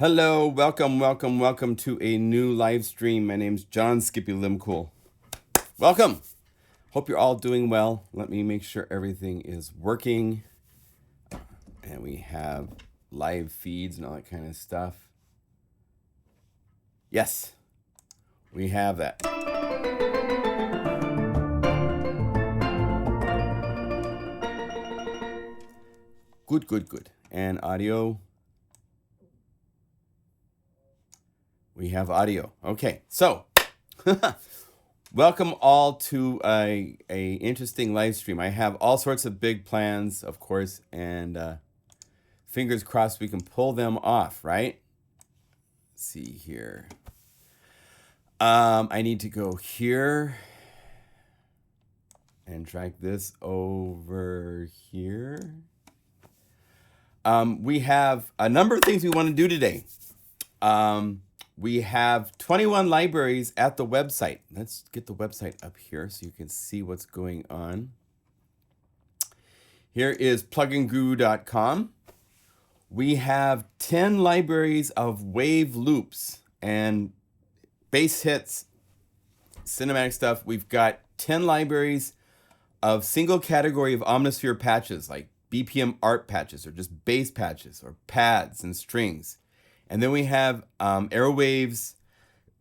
Hello, welcome to a new live stream. My name's John Skippy Limcool. Welcome. Hope you're all doing well. Let me make sure everything is working. And we have live feeds and all that kind of stuff. Yes, we have that. Good. And audio. We have audio. Okay, so welcome all to a interesting live stream. I have all sorts of big plans, of course, and fingers crossed we can pull them off, right? Let's see here. I need to go here and drag this over here. We have a number of things we want to do today. We have 21 libraries at the website. Let's get the website up here so you can see what's going on. Here is plugandguru.com. We have 10 libraries of wave loops and bass hits, cinematic stuff. We've got 10 libraries of single category of Omnisphere patches, like BPM art patches or just bass patches or pads and strings. And then we have Airwave's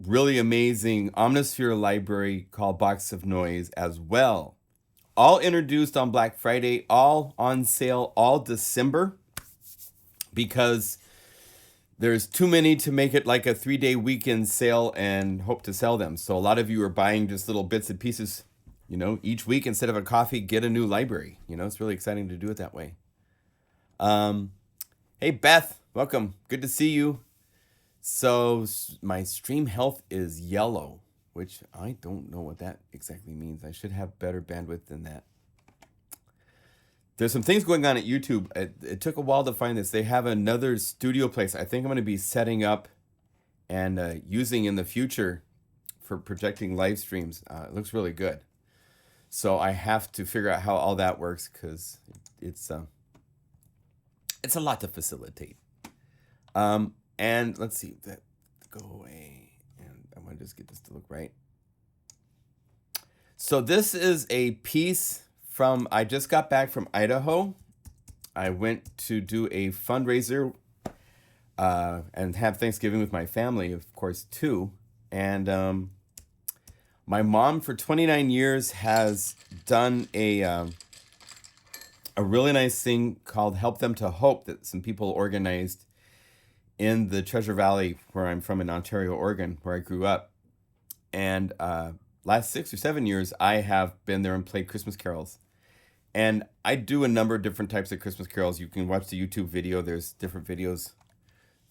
really amazing Omnisphere library called Box of Noise as well. All introduced on Black Friday, all on sale all December, because there's too many to make it like a 3-day weekend sale and hope to sell them. So a lot of you are buying just little bits and pieces, you know, each week instead of a coffee, get a new library. You know, it's really exciting to do it that way. Hey, Beth, welcome. Good to see you. So my stream health is yellow, which I don't know what that exactly means. I should have better bandwidth than that. There's some things going on at YouTube. It took a while to find this. They have another studio place I think I'm going to be setting up and using in the future for projecting live streams. It looks really good. So I have to figure out how all that works because it's a lot to facilitate. And let's see, that go away. And I want to just get this to look right. So this is a piece from, I just got back from Idaho. I went to do a fundraiser and have Thanksgiving with my family, of course, too. And my mom for 29 years has done a really nice thing called Help Them to Hope that some people organized in the Treasure Valley, where I'm from in Ontario, Oregon, where I grew up. And last 6 or 7 years, I have been there and played Christmas carols. And I do a number of different types of Christmas carols. You can watch the YouTube video. There's different videos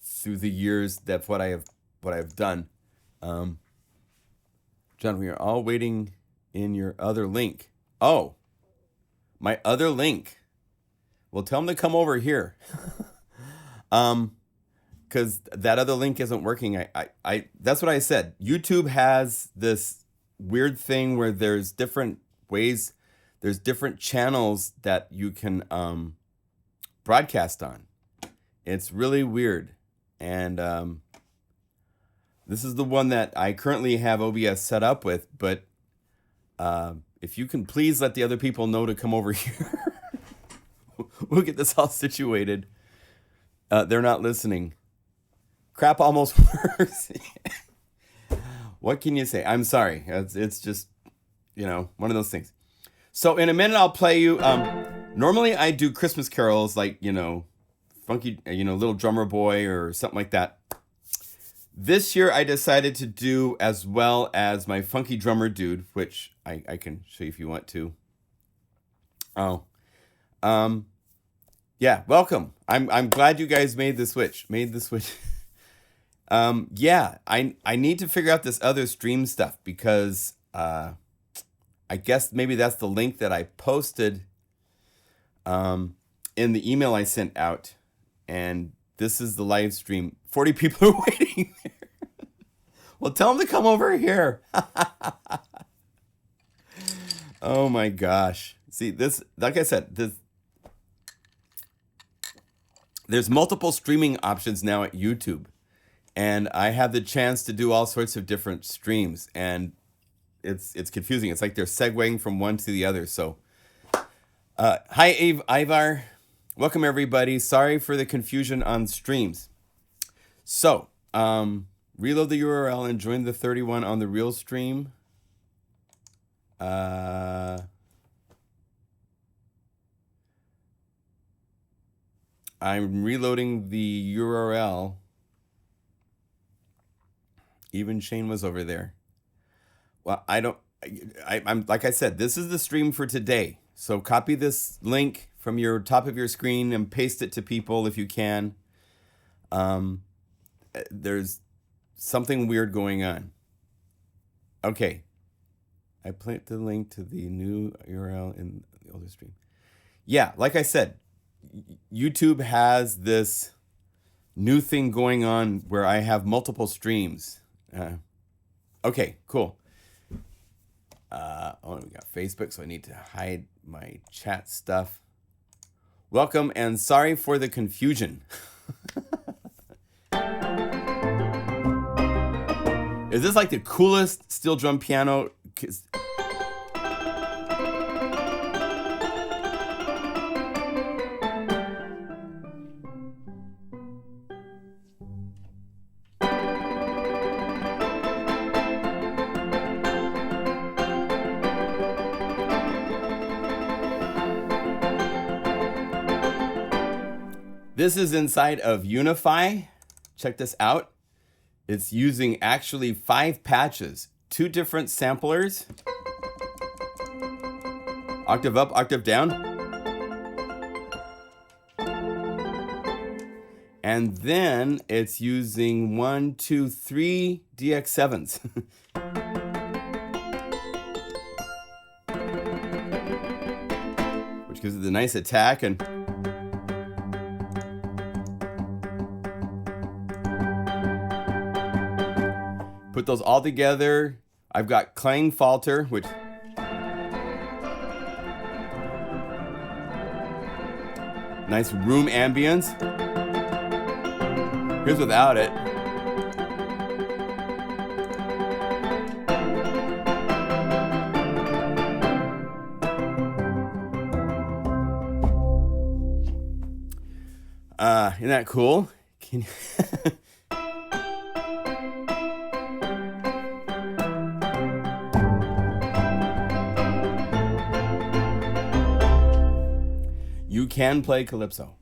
through the years. That's what I have done. John, we are all waiting in your other link. Oh, my other link. Well, tell them to come over here. Because that other link isn't working. I that's what I said. YouTube has this weird thing where there's different ways, there's different channels that you can broadcast on. It's really weird. And this is the one that I currently have OBS set up with, but if you can please let the other people know to come over here, we'll get this all situated. They're not listening. Crap almost works. What can you say? I'm sorry. It's just, you know, one of those things. So in a minute, I'll play you. Normally, I do Christmas carols like, you know, funky, you know, Little Drummer Boy or something like that. This year, I decided to do as well as my Funky Drummer Dude, which I can show you if you want to. Oh, yeah, welcome. I'm glad you guys made the switch. Yeah, I need to figure out this other stream stuff because I guess maybe that's the link that I posted in the email I sent out, and this is the live stream. 40 people are waiting there. Well, tell them to come over here. Oh my gosh. See, this, like I said, there's multiple streaming options now at YouTube. and I have the chance to do all sorts of different streams, and it's confusing. It's like they're segueing from one to the other. So, hi, Ivar. Welcome, everybody. Sorry for the confusion on streams. So, reload the URL and join the 31 on the real stream. I'm reloading the URL. Even Shane was over there. Well, I'm like I said, this is the stream for today. So copy this link from your top of your screen and paste it to people if you can. There's something weird going on. Okay. I put the link to the new URL in the older stream. Yeah, like I said, YouTube has this new thing going on where I have multiple streams. Okay, cool. We got Facebook, so I need to hide my chat stuff. Welcome and sorry for the confusion. Is this like the coolest steel drum piano? This is inside of Unify. Check this out. It's using actually 5 patches, 2 different samplers, octave up, octave down, and then it's using 1, 2, 3 DX7s. Which gives it a nice attack and put those all together. I've got Clang Falter, which nice room ambience. Here's without it. Isn't that cool? Can you can play Calypso.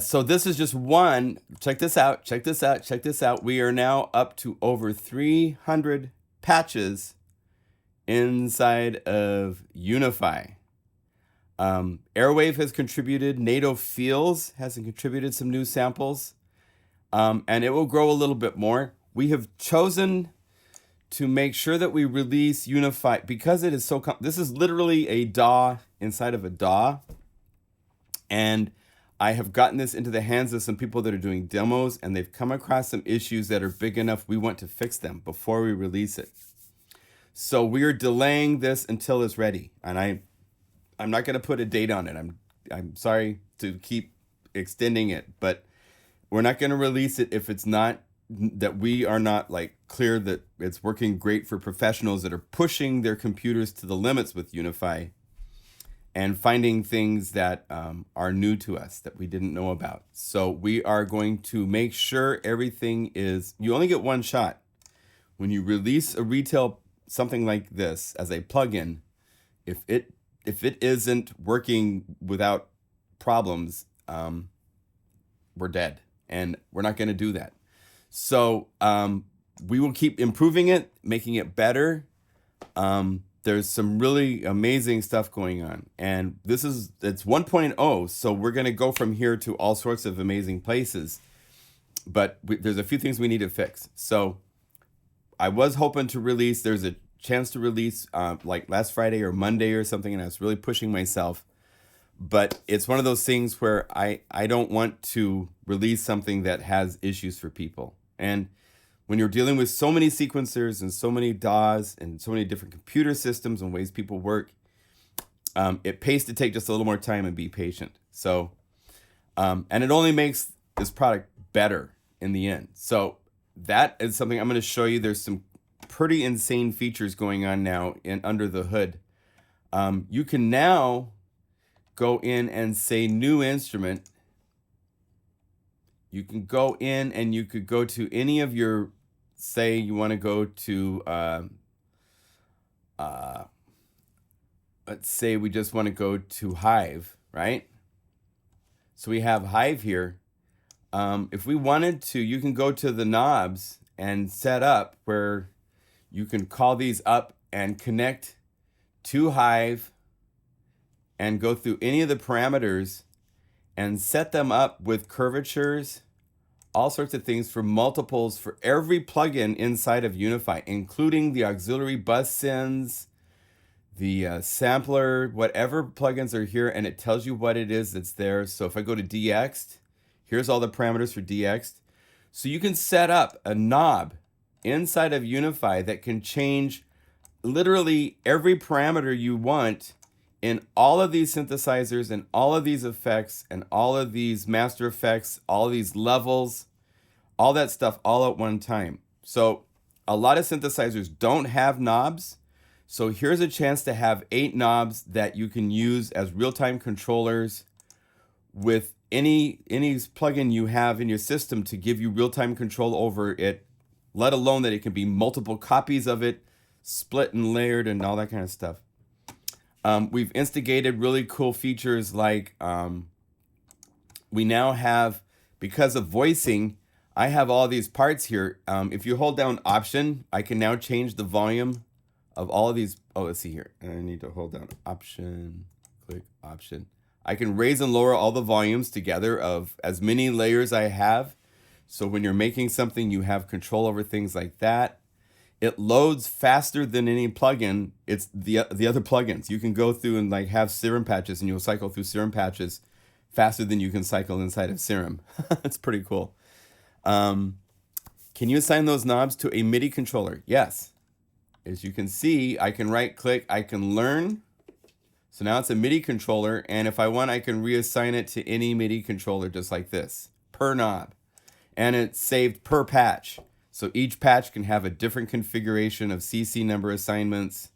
So this is just one. Check this out. Check this out. Check this out. We are now up to over 300 patches inside of Unify. Airwave has contributed. NATO Feels has contributed some new samples. And it will grow a little bit more. We have chosen to make sure that we release Unify because it is so... This is literally a DAW inside of a DAW. And I have gotten this into the hands of some people that are doing demos, and they've come across some issues that are big enough we want to fix them before we release it. So we are delaying this until it's ready. And I'm not going to put a date on it. I'm sorry to keep extending it, but we're not going to release it if it's not that we are not like clear that it's working great for professionals that are pushing their computers to the limits with Unify and finding things that are new to us that we didn't know about. So we are going to make sure everything is, you only get one shot. When you release a retail something like this as a plugin, if it isn't working without problems, we're dead. And we're not going to do that. So we will keep improving it, making it better. There's some really amazing stuff going on. And it's 1.0, so we're going to go from here to all sorts of amazing places. But there's a few things we need to fix. So I was hoping to release, there's a chance to release like last Friday or Monday or something, and I was really pushing myself. But it's one of those things where I don't want to release something that has issues for people. And when you're dealing with so many sequencers and so many DAWs and so many different computer systems and ways people work, it pays to take just a little more time and be patient. So, and it only makes this product better in the end. So that is something I'm going to show you. There's some pretty insane features going on now under the hood. You can now go in and say new instrument. You can go in and you could go to any of your, say you want to go to, let's say we just want to go to Hive, right? So we have Hive here. If we wanted to, you can go to the knobs and set up where you can call these up and connect to Hive and go through any of the parameters and set them up with curvatures, all sorts of things for multiples for every plugin inside of Unify, including the auxiliary bus sends, the sampler, whatever plugins are here, and it tells you what it is that's there. So if I go to DX'd, here's all the parameters for DX'd. So you can set up a knob inside of Unify that can change literally every parameter you want in all of these synthesizers and all of these effects and all of these master effects, all of these levels, all that stuff all at one time. So a lot of synthesizers don't have knobs. So here's a chance to have 8 knobs that you can use as real-time controllers with any plugin you have in your system to give you real-time control over it, let alone that it can be multiple copies of it, split and layered and all that kind of stuff. We've instigated really cool features like we now have, because of voicing, I have all these parts here. If you hold down Option, I can now change the volume of all of these. Oh, let's see here. I need to hold down Option, click Option. I can raise and lower all the volumes together of as many layers I have. So when you're making something, you have control over things like that. It loads faster than any plugin. It's the other plugins. You can go through and like have serum patches, and you'll cycle through serum patches faster than you can cycle inside of serum. It's pretty cool. Can you assign those knobs to a MIDI controller? Yes. As you can see, I can right click, I can learn. So now it's a MIDI controller, and if I want, I can reassign it to any MIDI controller just like this, per knob. And it's saved per patch. So each patch can have a different configuration of CC number assignments,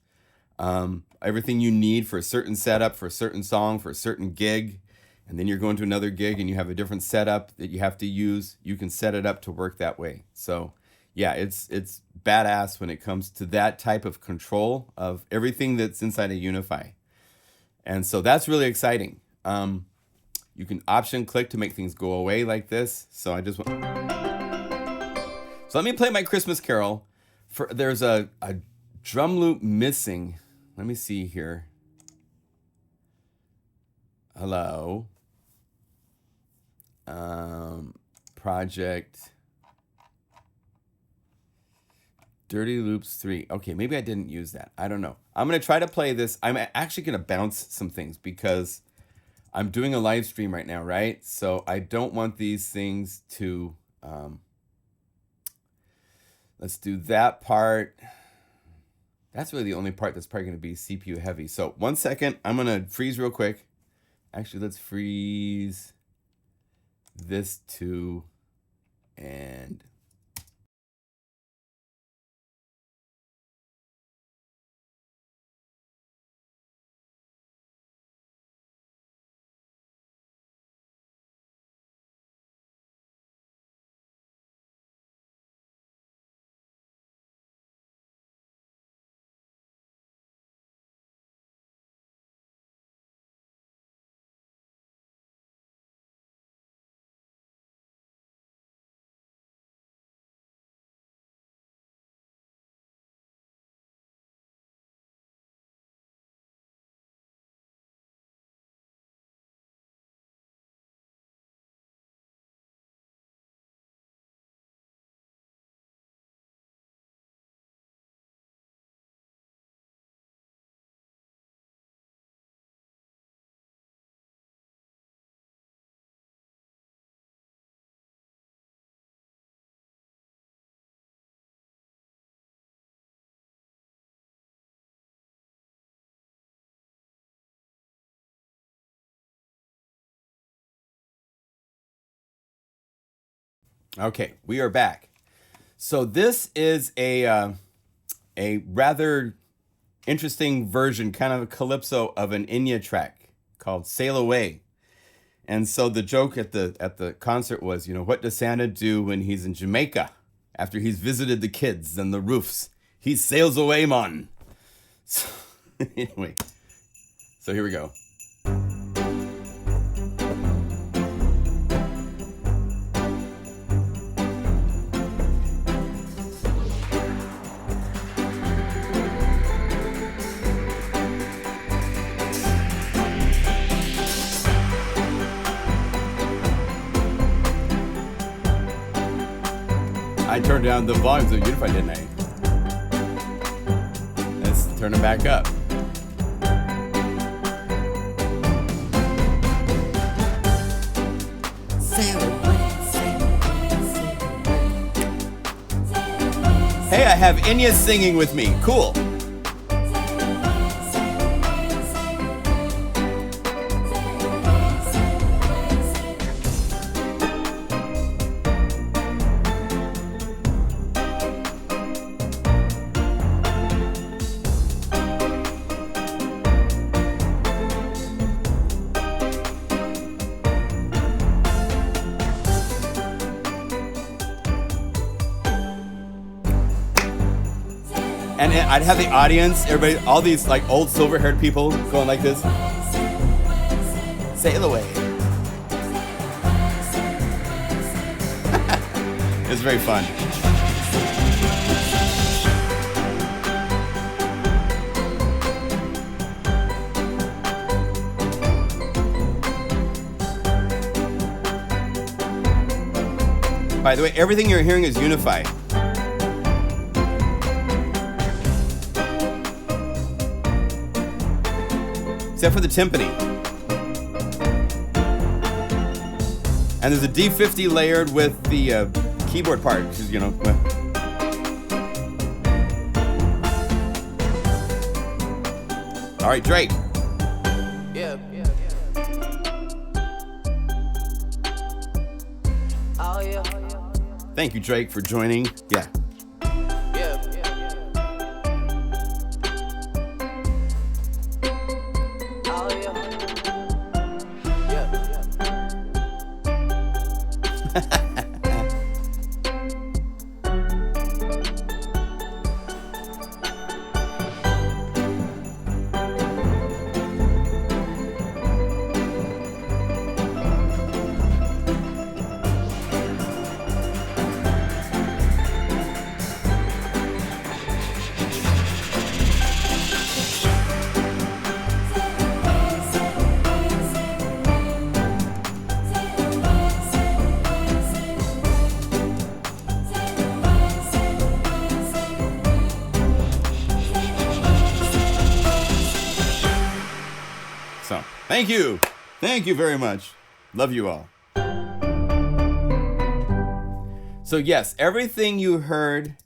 everything you need for a certain setup, for a certain song, for a certain gig. And then you're going to another gig and you have a different setup that you have to use. You can set it up to work that way. So yeah, it's badass when it comes to that type of control of everything that's inside of Unify. And so that's really exciting. You can option click to make things go away like this. So I just want... So let me play my Christmas Carol. There's a drum loop missing. Let me see here. Hello. Project Dirty Loops 3. Okay, maybe I didn't use that. I don't know. I'm going to try to play this. I'm actually going to bounce some things because I'm doing a live stream right now, right? So I don't want these things to... let's do that part. That's really the only part that's probably going to be CPU heavy. So 1 second. I'm going to freeze real quick. Actually, let's freeze this too. And... Okay, we are back. So this is a rather interesting version, kind of a calypso of an Enya track called "Sail Away." And so the joke at the concert was, what does Santa do when he's in Jamaica after he's visited the kids and the roofs? He sails away, man. So, anyway, so here we go. I turned down the volumes of Unify, didn't I? Let's turn them back up. Hey, I have Enya singing with me. Cool. And I'd have the audience, everybody, all these like old silver-haired people going like this. Sail away. It's very fun. By the way, everything you're hearing is Unify. Except for the timpani. And there's a D50 layered with the keyboard part, which is, All right, Drake. Yeah. Oh, yeah. Thank you, Drake, for joining. Yeah. So, thank you. Thank you very much. Love you all. So yes, everything you heard,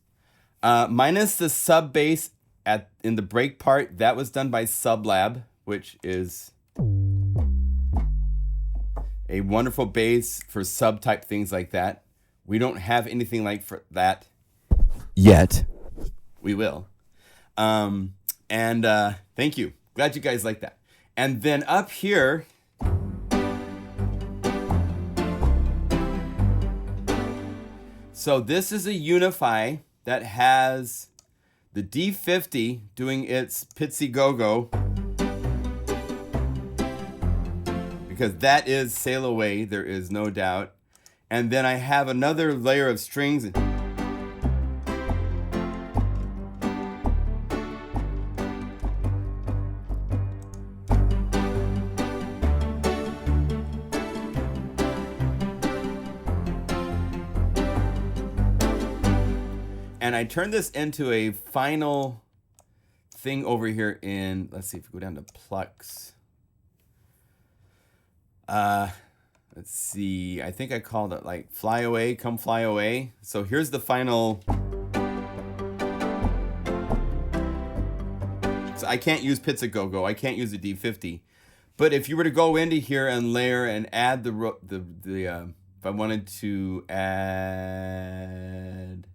minus the sub bass in the break part, that was done by Sublab, which is a wonderful bass for sub type things like that. We don't have anything like for that yet. We will. Thank you. Glad you guys like that. And then up here, so this is a Unify that has the D50 doing its Pitsy Go-Go, because that is Sail Away, there is no doubt. And then I have another layer of strings. And I turned this into a final thing over here in, let's see if we go down to plucks. Let's see, I think I called it like Fly Away, Come Fly Away. So here's the final. So I can't use Pizza Go-Go, I can't use the D50. But if you were to go into here and layer and add if I wanted to add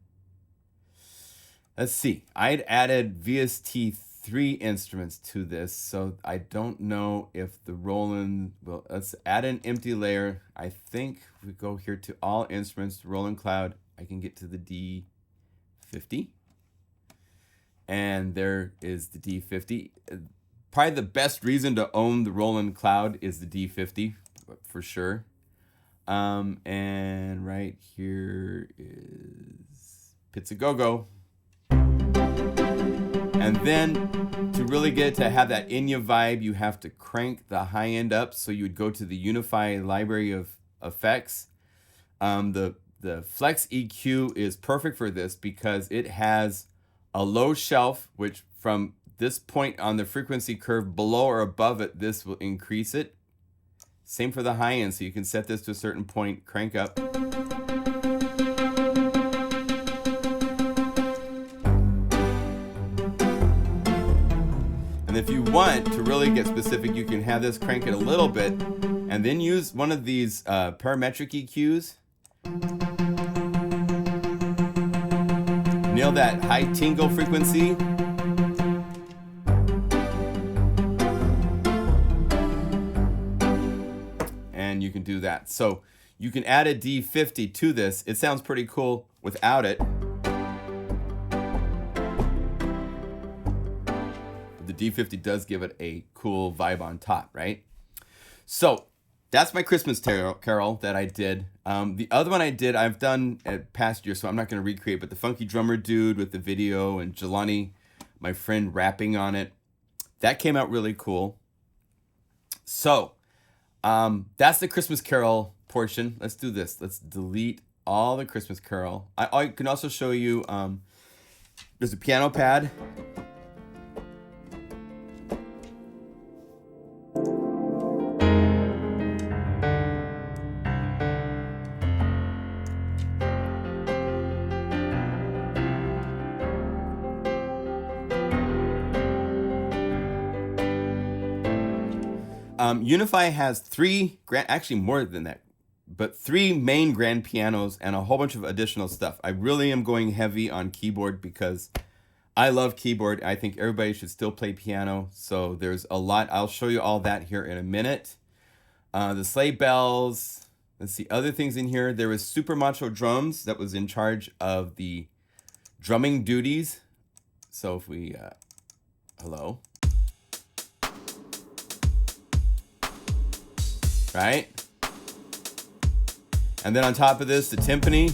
Let's see. I'd added VST3 instruments to this, so I don't know if the Roland will. Let's add an empty layer. I think if we go here to all instruments, Roland Cloud, I can get to the D50. And there is the D50. Probably the best reason to own the Roland Cloud is the D50, for sure. And right here is Pizza Go-Go. And then to really get to have that Inya vibe, you have to crank the high end up. So you would go to the Unify library of effects. The Flex EQ is perfect for this because it has a low shelf, which from this point on the frequency curve below or above it, this will increase it. Same for the high end. So you can set this to a certain point, crank up. And if you want to really get specific, you can have this crank it a little bit and then use one of these parametric EQs. Nail that high tingle frequency. And you can do that. So you can add a D50 to this. It sounds pretty cool without it. The D50 does give it a cool vibe on top, right? So that's my Christmas carol that I did. The other one I've done at past years, so I'm not going to recreate, but the Funky Drummer Dude with the video and Jelani, my friend, rapping on it. That came out really cool. So that's the Christmas carol portion. Let's do this. Let's delete all the Christmas carol. I can also show you, there's a piano pad. Unify has actually more than that, but 3 main grand pianos and a whole bunch of additional stuff. I really am going heavy on keyboard because I love keyboard. I think everybody should still play piano. So there's a lot. I'll show you all that here in a minute. The sleigh bells. Let's see other things in here. There was Super Macho Drums that was in charge of the drumming duties. So if we, hello. Right? And then on top of this, the timpani.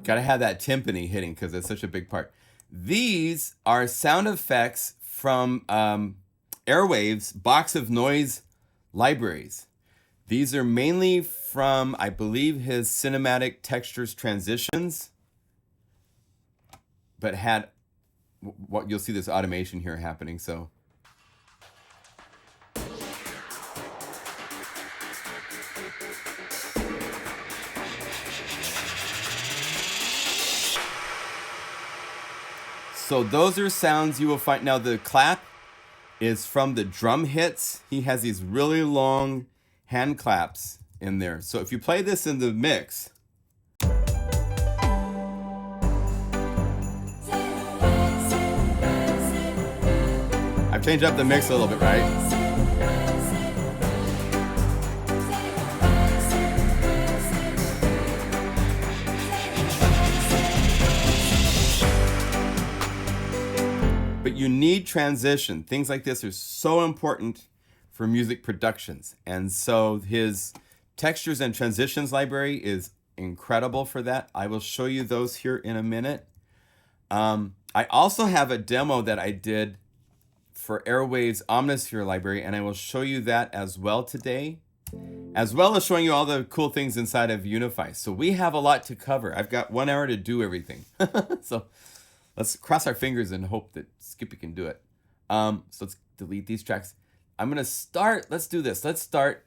Gotta have that timpani hitting because it's such a big part. These are sound effects from Airwave's Box of Noise libraries. These are mainly from, I believe, his cinematic textures transitions, but had what you'll see this automation here happening. So those are sounds you will find. Now the clap is from the drum hits. He has these really long hand claps in there. So if you play this in the mix, I've changed up the mix a little bit, right? But you need transition. Things like this are so important for music productions. And so his textures and transitions library is incredible for that. I will show you those here in a minute. I also have a demo that I did for Airwave's Omnisphere library, and I will show you that as well today, as well as showing you all the cool things inside of Unify. So we have a lot to cover. I've got 1 hour to do everything. So let's cross our fingers and hope that Skippy can do it. So let's delete these tracks. I'm going to start. Let's do this. Let's start.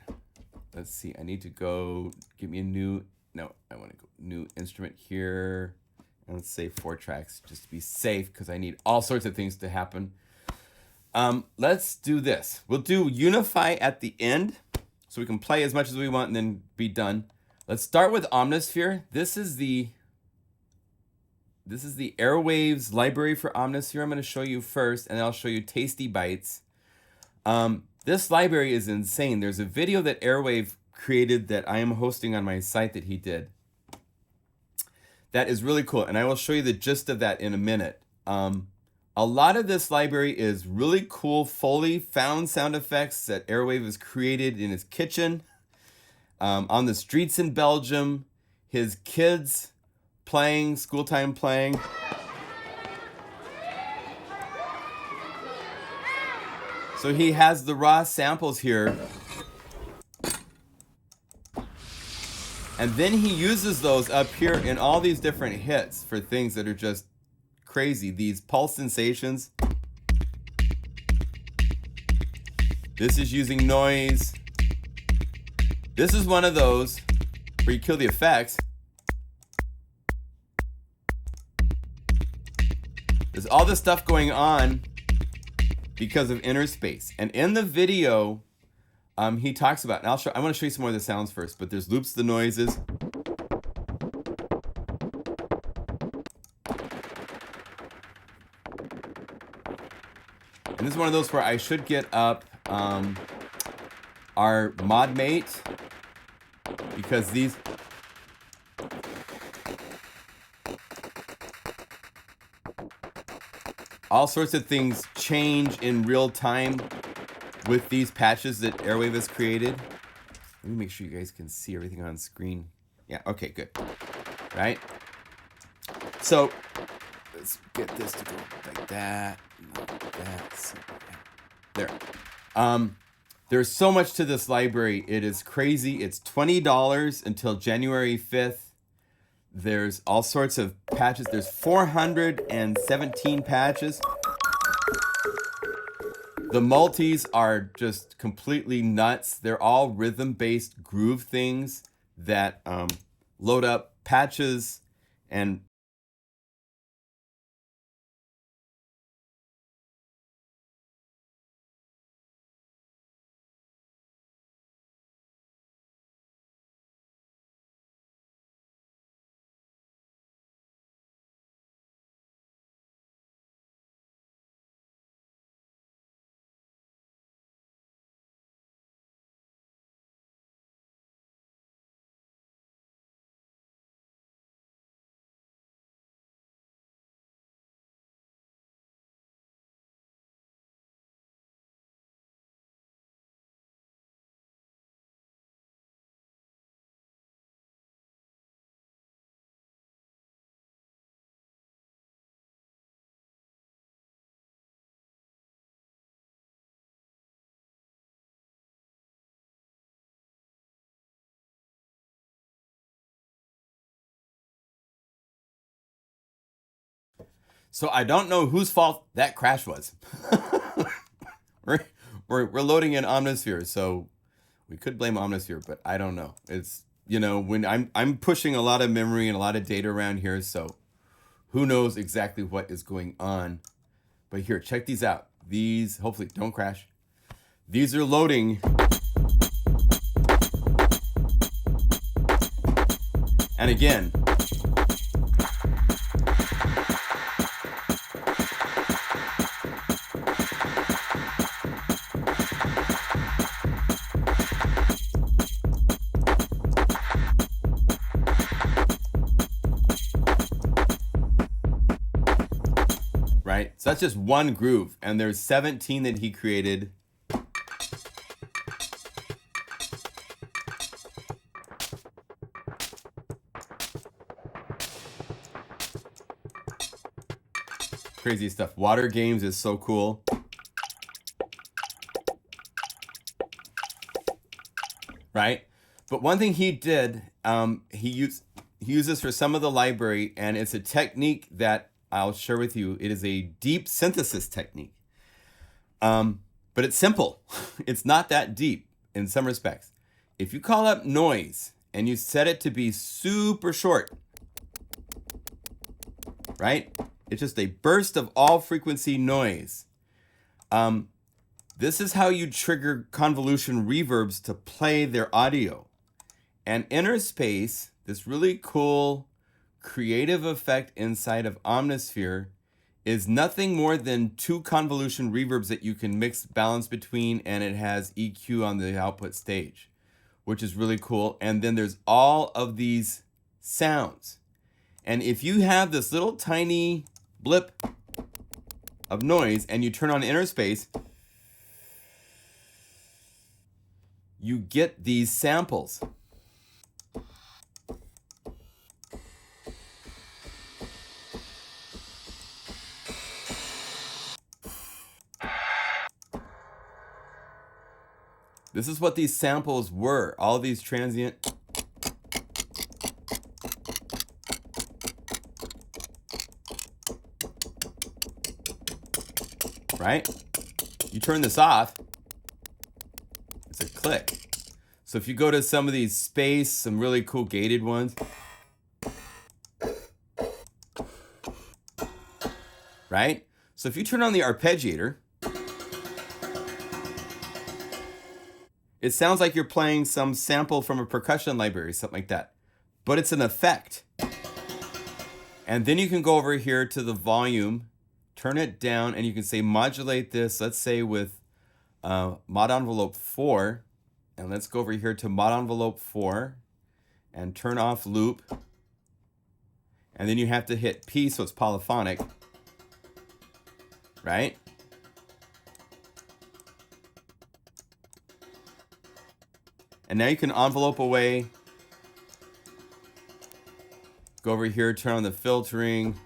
Let's see. I need to go give me a new. No, I want to go new instrument here. And let's say 4 tracks just to be safe because I need all sorts of things to happen. Let's do this. We'll do Unify at the end, so we can play as much as we want and then be done. Let's start with Omnisphere. This is the Airwaves library for Omnisphere. I'm going to show you first, and then I'll show you TastyBytes. This library is insane. There's a video that Airwave created that I am hosting on my site that he did. That is really cool, and I will show you the gist of that in a minute. A lot of this library is really cool Foley found sound effects that Airwave has created in his kitchen, on the streets in Belgium, his kids playing, school time playing. So he has the raw samples here. And then he uses those up here in all these different hits for things that are just crazy. These pulse sensations. This is using noise. This is one of those where you kill the effects. There's all this stuff going on because of inner space. And in the video, he talks about, and I want to show you some more of the sounds first, but there's loops, the noises. And this is one of those where I should get up our mod mate, because these all sorts of things change in real time with these patches that Airwave has created. Let me make sure you guys can see everything on screen. Yeah, okay, good. Right? So let's get this to go like that. Like that. There. There's so much to this library. It is crazy. It's $20 until January 5th. There's all sorts of patches. There's 417 patches. The multis are just completely nuts. They're all rhythm-based groove things that load up patches and so I don't know whose fault that crash was. we're loading in Omnisphere, so we could blame Omnisphere, but I don't know. It's, you know, when I'm pushing a lot of memory and a lot of data around here, so who knows exactly what is going on. But here, check these out. These hopefully don't crash. These are loading. And again, right? So that's just one groove, and there's 17 that he created. Crazy stuff. Water Games is so cool. Right? But one thing he did, he used this for some of the library, and it's a technique that I'll share with you. It is a deep synthesis technique. But it's simple. It's not that deep in some respects. If you call up noise and you set it to be super short, right? It's just a burst of all frequency noise. This is how you trigger convolution reverbs to play their audio. And Interspace, this really cool creative effect inside of Omnisphere, is nothing more than 2 convolution reverbs that you can mix balance between, and it has EQ on the output stage, which is really cool. And then there's all of these sounds. And if you have this little tiny blip of noise and you turn on Interspace, you get these samples. This is what these samples were, all these transient. Right? You turn this off, it's a click. So if you go to some of these space, some really cool gated ones, right? So if you turn on the arpeggiator, it sounds like you're playing some sample from a percussion library, something like that. But it's an effect. And then you can go over here to the volume, turn it down, and you can say modulate this, let's say with mod envelope 4. And let's go over here to mod envelope 4 and turn off loop. And then you have to hit P so it's polyphonic. Right? And now you can envelope away. Go over here, turn on the filtering.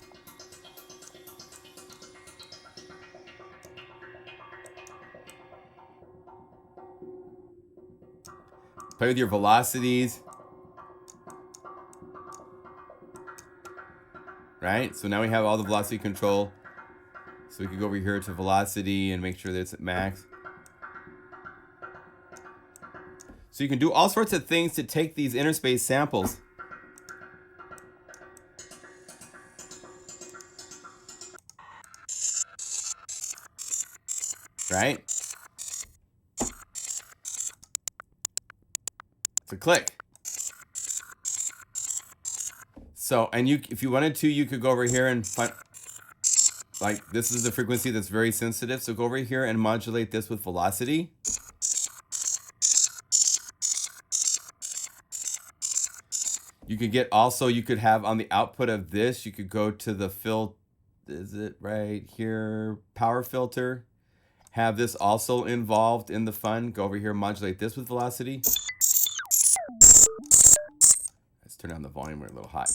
Play with your velocities. Right? So now we have all the velocity control. So we can go over here to velocity and make sure that it's at max. So you can do all sorts of things to take these Interspace samples. Right? It's a click. So, and you, if you wanted to, you could go over here and find, like, this is the frequency that's very sensitive. So go over here and modulate this with velocity. You could get also, you could have on the output of this, you could go to the is it right here? Power filter. Have this also involved in the fun. Go over here, modulate this with velocity. Let's turn down the volume, we're a little hot.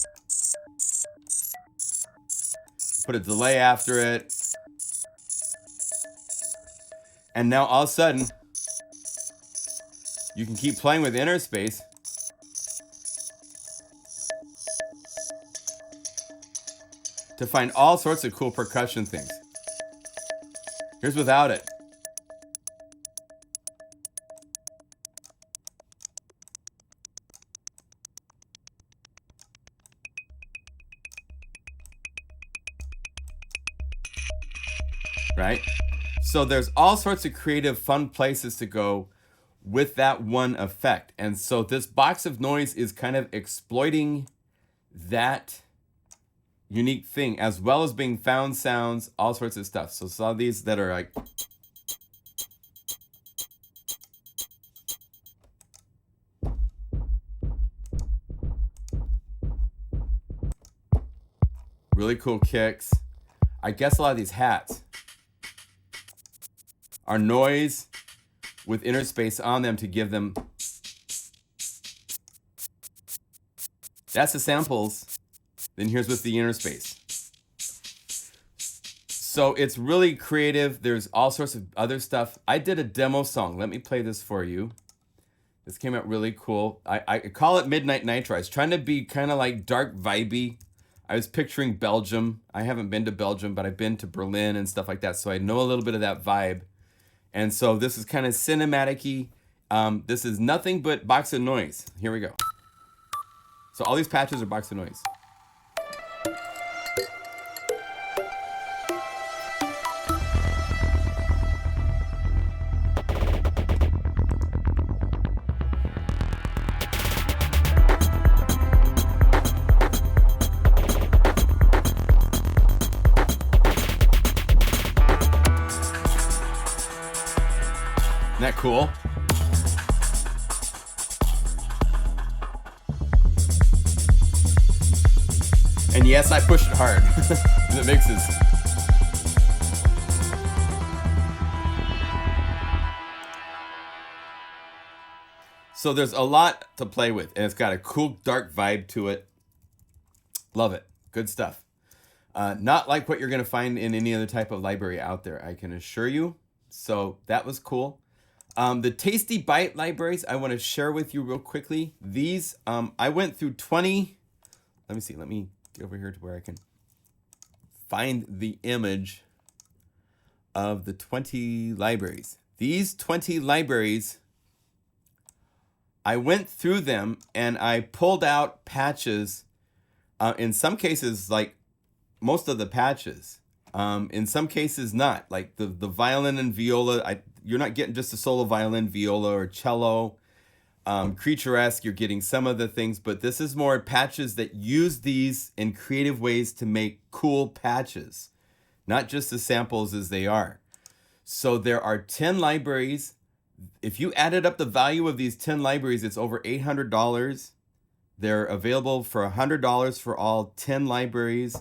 Put a delay after it. And now all of a sudden, you can keep playing with Interspace. To find all sorts of cool percussion things. Here's without it. Right? So there's all sorts of creative, fun places to go with that one effect. And so this box of noise is kind of exploiting that unique thing, as well as being found sounds, all sorts of stuff. So some of these that are like, really cool kicks. I guess a lot of these hats are noise with Interspace on them to give them. That's the samples. Then here's with the Interspace. So it's really creative. There's all sorts of other stuff. I did a demo song. Let me play this for you. This came out really cool. I call it Midnight Nitro. I was trying to be kind of like dark vibey. I was picturing Belgium. I haven't been to Belgium, but I've been to Berlin and stuff like that. So I know a little bit of that vibe. And so this is kind of cinematic-y. This is nothing but box of noise. Here we go. So all these patches are box of noise. Isn't that cool? And yes, I pushed it hard. It mixes. So there's a lot to play with, and it's got a cool dark vibe to it. Love it. Good stuff. Not like what you're going to find in any other type of library out there, I can assure you. So that was cool. The TastyByte libraries I want to share with you real quickly. These, I went through 20. Let me see. Let me get over here to where I can find the image of the 20 libraries. These 20 libraries, I went through them and I pulled out patches. In some cases, like most of the patches. In some cases, not. Like the violin and viola, you're not getting just a solo violin, viola, or cello. Creaturesque, you're getting some of the things, but this is more patches that use these in creative ways to make cool patches, not just the samples as they are. So there are 10 libraries. If you added up the value of these 10 libraries, it's over $800. They're available for $100 for all 10 libraries.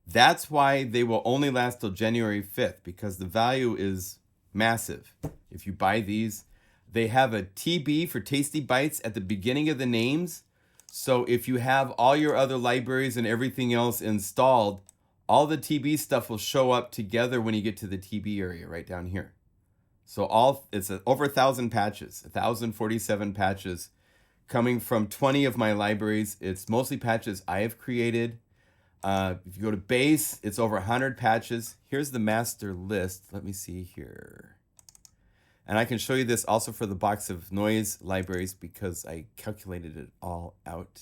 That's why they will only last till January 5th, because the value is massive. If you buy these, they have a TB for TastyBytes at the beginning of the names. So if you have all your other libraries and everything else installed, all the TB stuff will show up together when you get to the TB area right down here. So it's over 1,000 patches, 1,047 patches coming from 20 of my libraries. It's mostly patches I have created. If you go to base, it's over 100 patches. Here's the master list. Let me see here. And I can show you this also for the box of noise libraries because I calculated it all out.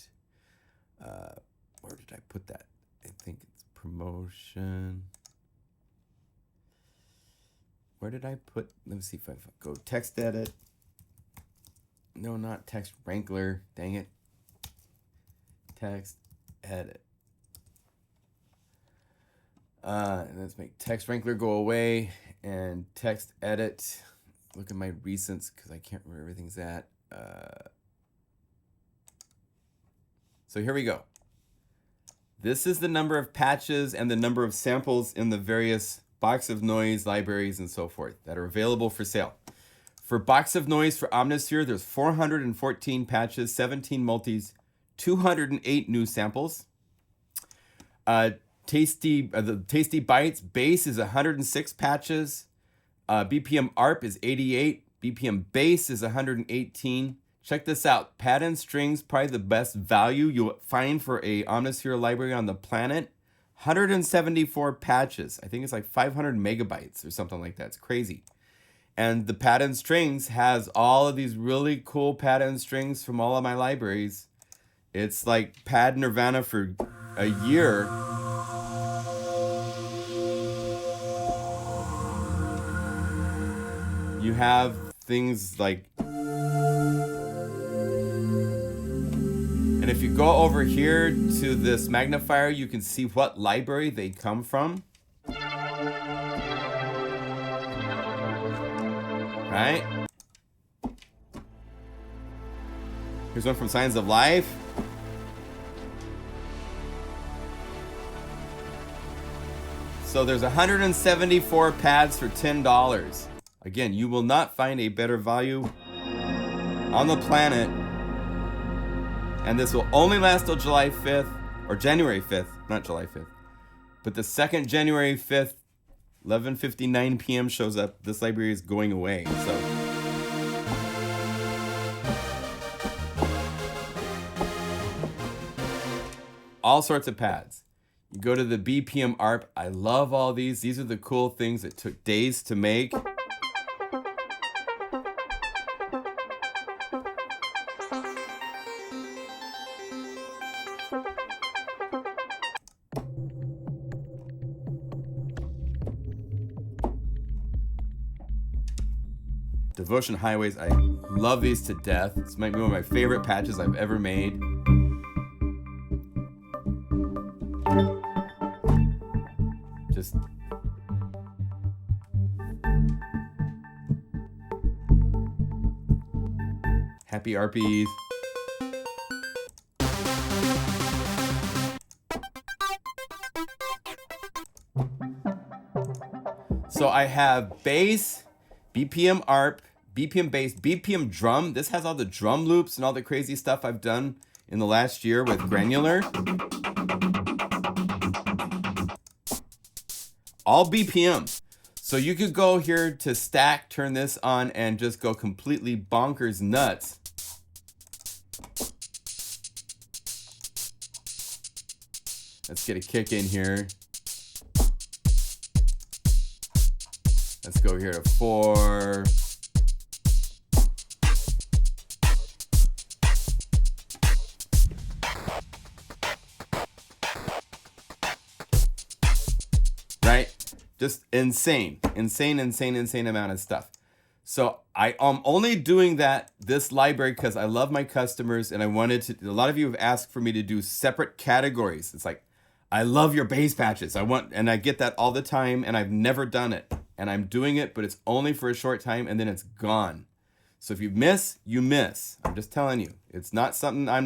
Where did I put that? I think it's promotion. Where did I put? Let me see if I go text edit. No, not text wrangler. Dang it. Text edit. Let's make text wrangler go away and text edit. Look at my recents because I can't remember where everything's at. So here we go. This is the number of patches and the number of samples in the various box of noise libraries and so forth that are available for sale. For box of noise for Omnisphere, there's 414 patches, 17 multis, 208 new samples. The TastyBytes base is 106 patches. BPM ARP is 88. BPM bass is 118. Check this out. Pad and strings, probably the best value you'll find for a Omnisphere library on the planet. 174 patches. I think it's like 500 megabytes or something like that. It's crazy. And the pad and strings has all of these really cool pad and strings from all of my libraries. It's like pad nirvana for a year. You have things like, and if you go over here to this magnifier, you can see what library they come from. Right? Here's one from Signs of Life. So there's 174 pads for $10. Again, you will not find a better value on the planet. And this will only last till July 5th, or January 5th, not July 5th. But the second January 5th, 11:59 p.m. shows up, this library is going away. So all sorts of pads. You go to the BPM ARP. I love all these. These are the cool things that took days to make. Devotion Highways, I love these to death. This might be one of my favorite patches I've ever made. Happy RPs. So I have bass, BPM ARP, BPM bass, BPM drum. This has all the drum loops and all the crazy stuff I've done in the last year with granular. All BPM. So you could go here to stack, turn this on, and just go completely bonkers nuts. Let's get a kick in here. Let's go here to 4. Right? Just insane amount of stuff. So I am only doing this library because I love my customers and I wanted to. A lot of you have asked for me to do separate categories. It's like, I love your bass patches. And I get that all the time, and I've never done it. And I'm doing it, but it's only for a short time, and then it's gone. So if you miss, you miss. I'm just telling you. It's not something I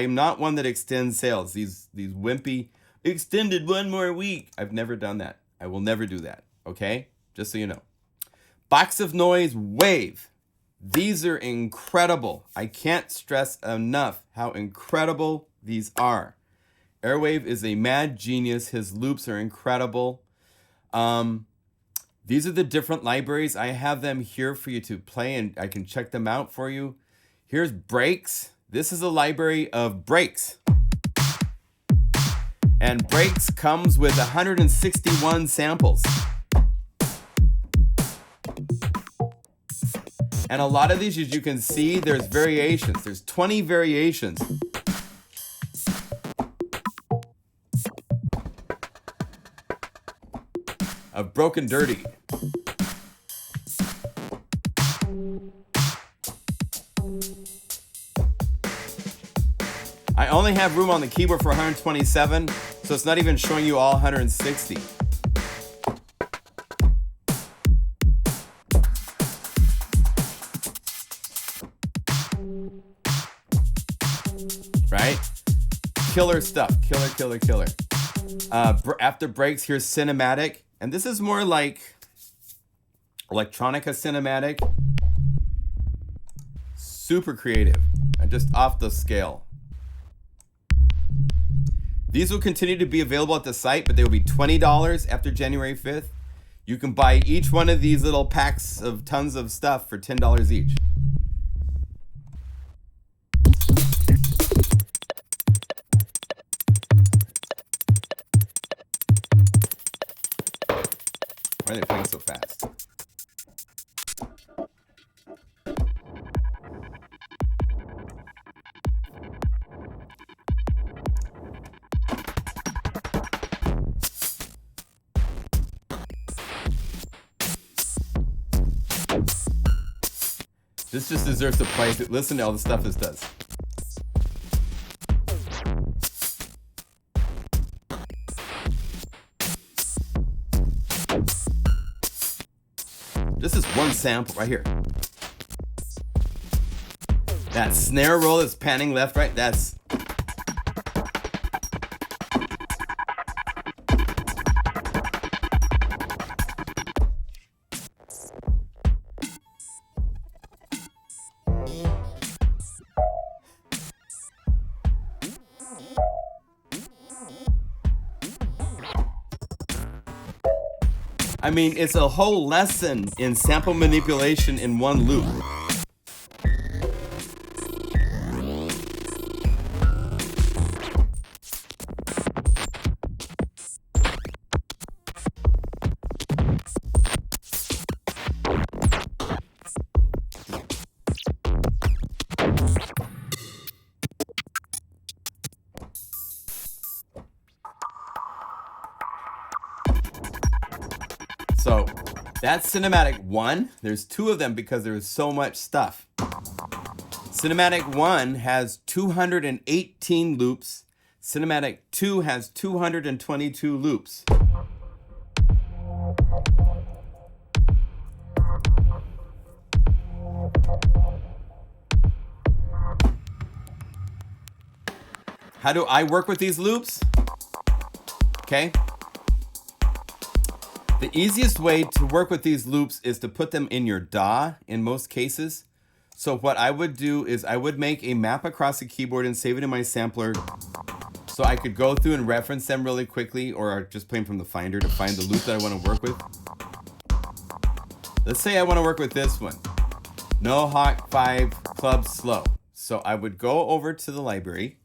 am not one that extends sales. These wimpy extended one more week. I've never done that. I will never do that. Okay? Just so you know. Box of Noise Wave. These are incredible. I can't stress enough how incredible these are. Airwave is a mad genius. His loops are incredible. These are the different libraries. I have them here for you to play, and I can check them out for you. Here's Breaks. This is a library of breaks. And Breaks comes with 161 samples. And a lot of these, as you can see, there's variations. There's 20 variations. Of Broken Dirty. I only have room on the keyboard for 127, so it's not even showing you all 160. Right? Killer stuff. Killer. After Breaks, here's Cinematic. And this is more like electronica cinematic. Super creative and just off the scale. These will continue to be available at the site, but they will be $20 after January 5th. You can buy each one of these little packs of tons of stuff for $10 each. Why are they playing so fast? This just deserves to play. Listen to all the stuff this does. This is one sample right here. That snare roll is panning left, right. That's I mean, it's a whole lesson in sample manipulation in one loop. So that's Cinematic 1. There's 2 of them because there's so much stuff. Cinematic 1 has 218 loops. Cinematic 2 has 222 loops. How do I work with these loops? Okay. The easiest way to work with these loops is to put them in your DAW in most cases. So what I would do is I would make a map across the keyboard and save it in my sampler so I could go through and reference them really quickly, or just play them from the Finder to find the loop that I want to work with. Let's say I want to work with this one. No Hawk 5 Club Slow. So I would go over to the library,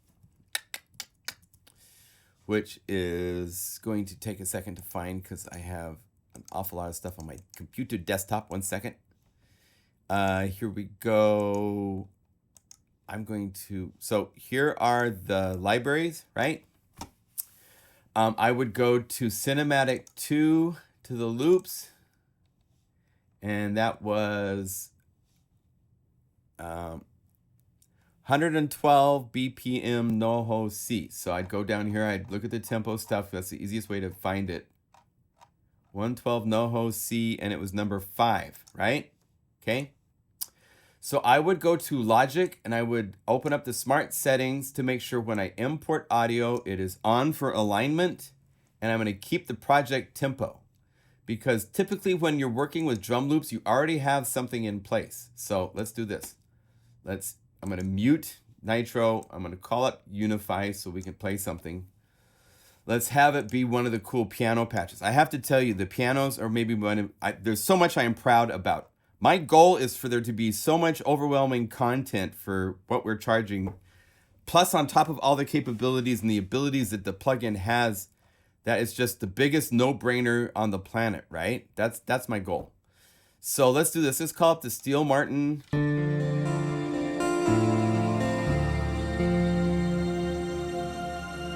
which is going to take a second to find because I have an awful lot of stuff on my computer desktop. 1 second. Here we go. So here are the libraries, right? I would go to Cinematic 2 to the loops. And that was 112 BPM NoHo C. So I'd go down here, I'd look at the tempo stuff. That's the easiest way to find it. 112 NoHo C, and it was number 5, right? Okay. So I would go to Logic and I would open up the smart settings to make sure when I import audio, it is on for alignment, and I'm going to keep the project tempo. Because typically when you're working with drum loops, you already have something in place. So let's do this. I'm going to mute Nitro. I'm going to call up Unify so we can play something. Let's have it be one of the cool piano patches. I have to tell you, the pianos are maybe there's so much I am proud about. My goal is for there to be so much overwhelming content for what we're charging. Plus, on top of all the capabilities and the abilities that the plugin has, that is just the biggest no-brainer on the planet, right? That's my goal. So let's do this. Let's call up the Steel Martin.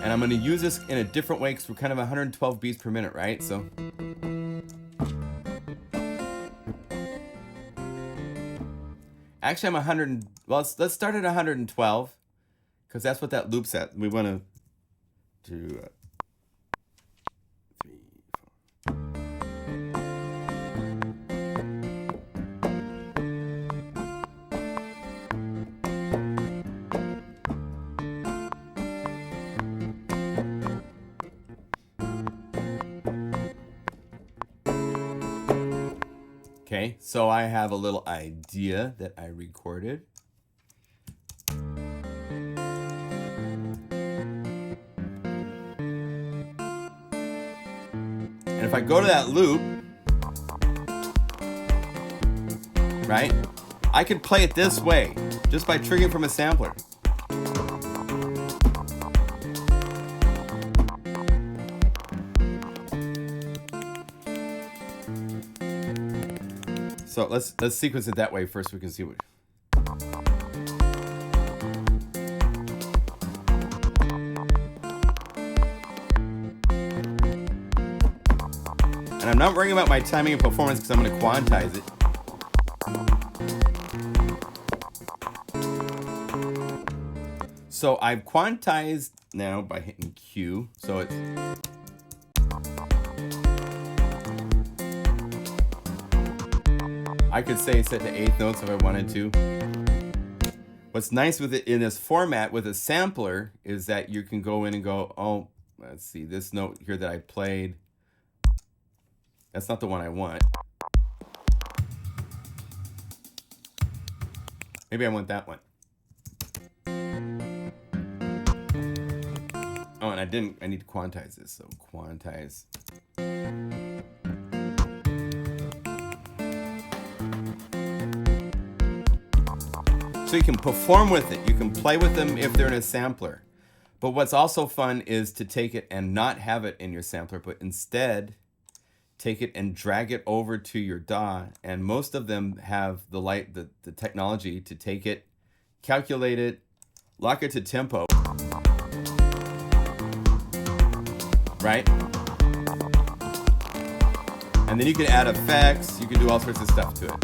And I'm going to use this in a different way because we're kind of 112 beats per minute, right? So actually I'm 100. Well, let's start at 112 because that's what that loop's at. We want to do 3, 4. Okay, so I have a little idea that I recorded. And if I go to that loop, right, I could play it this way just by triggering from a sampler. So let's sequence it that way first. We can see what. And I'm not worrying about my timing and performance because I'm going to quantize it. So I've quantized now by hitting Q. So it's. I could say set to 8th notes if I wanted to. What's nice with it in this format with a sampler is that you can go in and go, oh, let's see, this note here that I played, that's not the one I want. Maybe I want that one. Oh, and I need to quantize this, so quantize. So you can perform with it. You can play with them if they're in a sampler. But what's also fun is to take it and not have it in your sampler, but instead take it and drag it over to your DAW. And most of them have the technology to take it, calculate it, lock it to tempo. Right? And then you can add effects. You can do all sorts of stuff to it.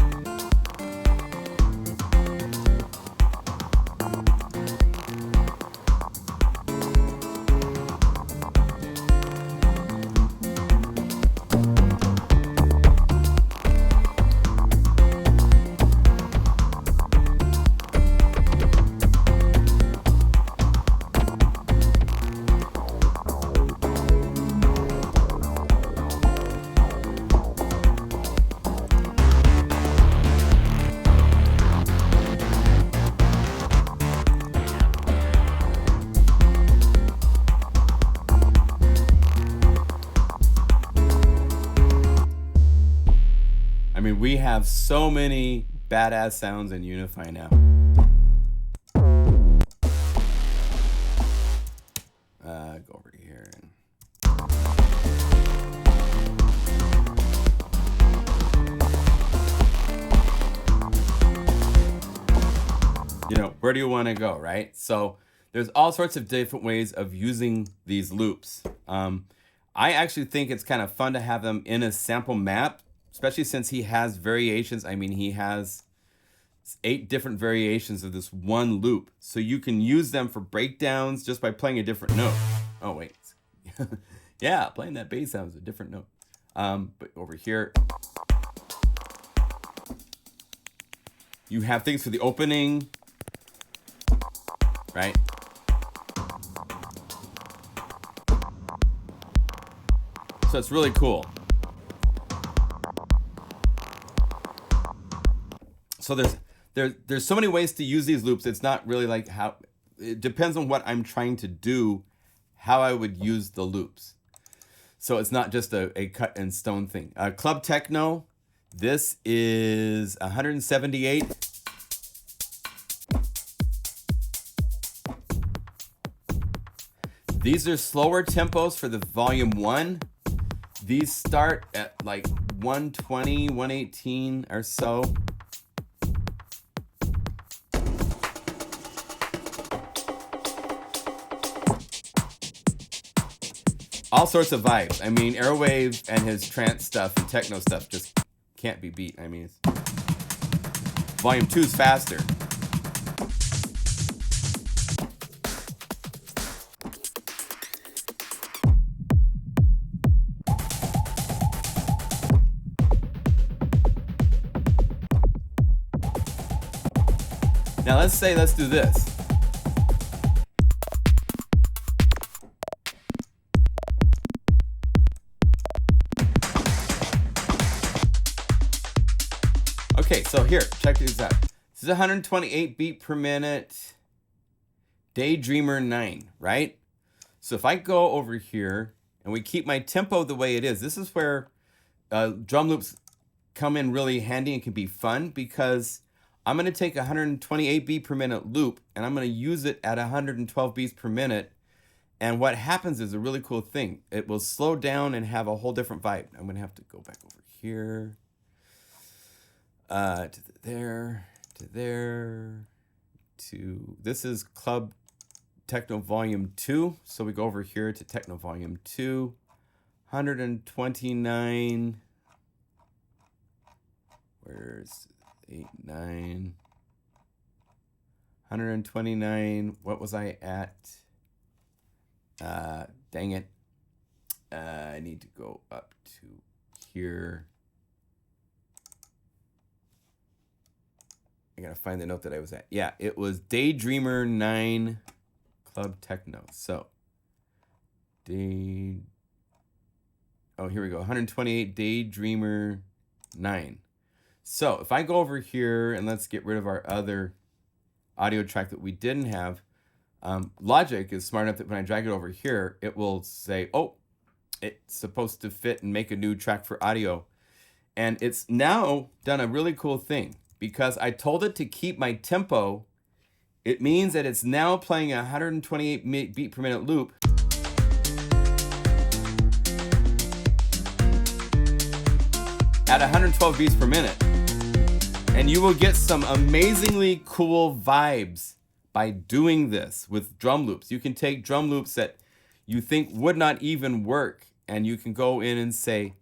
I mean, we have so many badass sounds in Unify now. Go over here and you know, where do you want to go, right? So there's all sorts of different ways of using these loops. I actually think it's kind of fun to have them in a sample map, especially since he has variations. I mean, he has 8 different variations of this one loop. So you can use them for breakdowns just by playing a different note. Oh, wait. Yeah, playing that bass sound is a different note. But over here, you have things for the opening, right? So it's really cool. So there's so many ways to use these loops. It's not really like how, it depends on what I'm trying to do, how I would use the loops. So it's not just a cut and stone thing. Club Techno, this is 178. These are slower tempos for the volume 1. These start at like 120, 118 or so. All sorts of vibes. I mean, Airwave and his trance stuff and techno stuff just can't be beat. I mean, volume 2 is faster. Now let's do this. Okay, so here, check these out. This is 128 beat per minute, Daydreamer 9, right? So if I go over here and we keep my tempo the way it is, this is where drum loops come in really handy and can be fun, because I'm going to take a 128 beat per minute loop and I'm going to use it at 112 beats per minute. And what happens is a really cool thing. It will slow down and have a whole different vibe. I'm going to have to go back over here. To there, to there, to, this is Club Techno Volume 2. So we go over here to Techno Volume 2, 129, where's 8, 9, 129, what was I at? Dang it. I need to go up to here. I gotta find the note that I was at. Yeah, it was Daydreamer 9 Club Techno. So, oh, here we go. 128 Daydreamer 9. So, if I go over here and let's get rid of our other audio track that we didn't have, Logic is smart enough that when I drag it over here, it will say, oh, it's supposed to fit and make a new track for audio. And it's now done a really cool thing. Because I told it to keep my tempo, it means that it's now playing a 128 beat per minute loop. At 112 beats per minute. And you will get some amazingly cool vibes by doing this with drum loops. You can take drum loops that you think would not even work, and you can go in and say,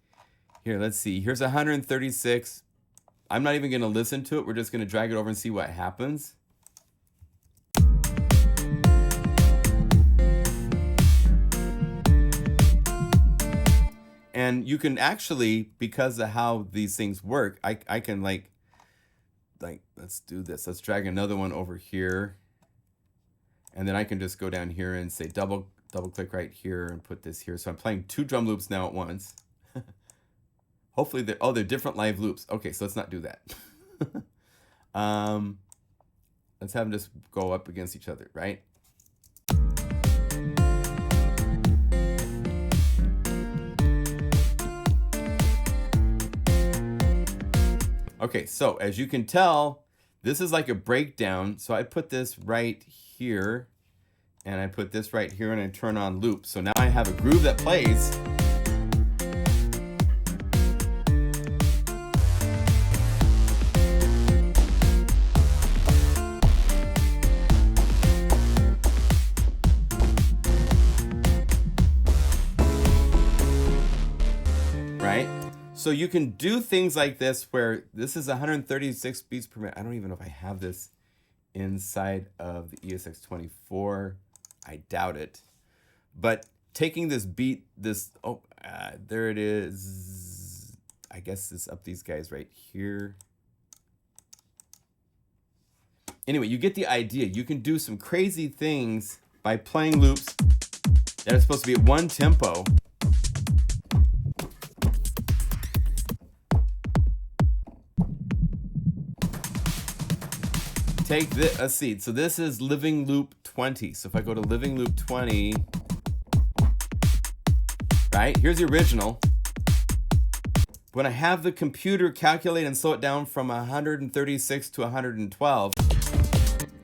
here, let's see, here's 136. I'm not even going to listen to it. We're just going to drag it over and see what happens. And you can actually, because of how these things work, I can like, let's do this. Let's drag another one over here. And then I can just go down here and say double click right here and put this here. So I'm playing 2 drum loops now at once. Hopefully they're different live loops. Okay, so let's not do that. Let's have them just go up against each other, right? Okay, so as you can tell, this is like a breakdown. So I put this right here, and I put this right here, and I turn on loop. So now I have a groove that plays. Right? So you can do things like this where this is 136 beats per minute. I don't even know if I have this inside of the ESX24. I doubt it. But taking this beat, there it is. I guess it's up these guys right here. Anyway, you get the idea. You can do some crazy things by playing loops that are supposed to be at one tempo. Take this, let's see. So this is living loop 20. So if I go to living loop 20, right? Here's the original. When I have the computer calculate and slow it down from 136 to 112.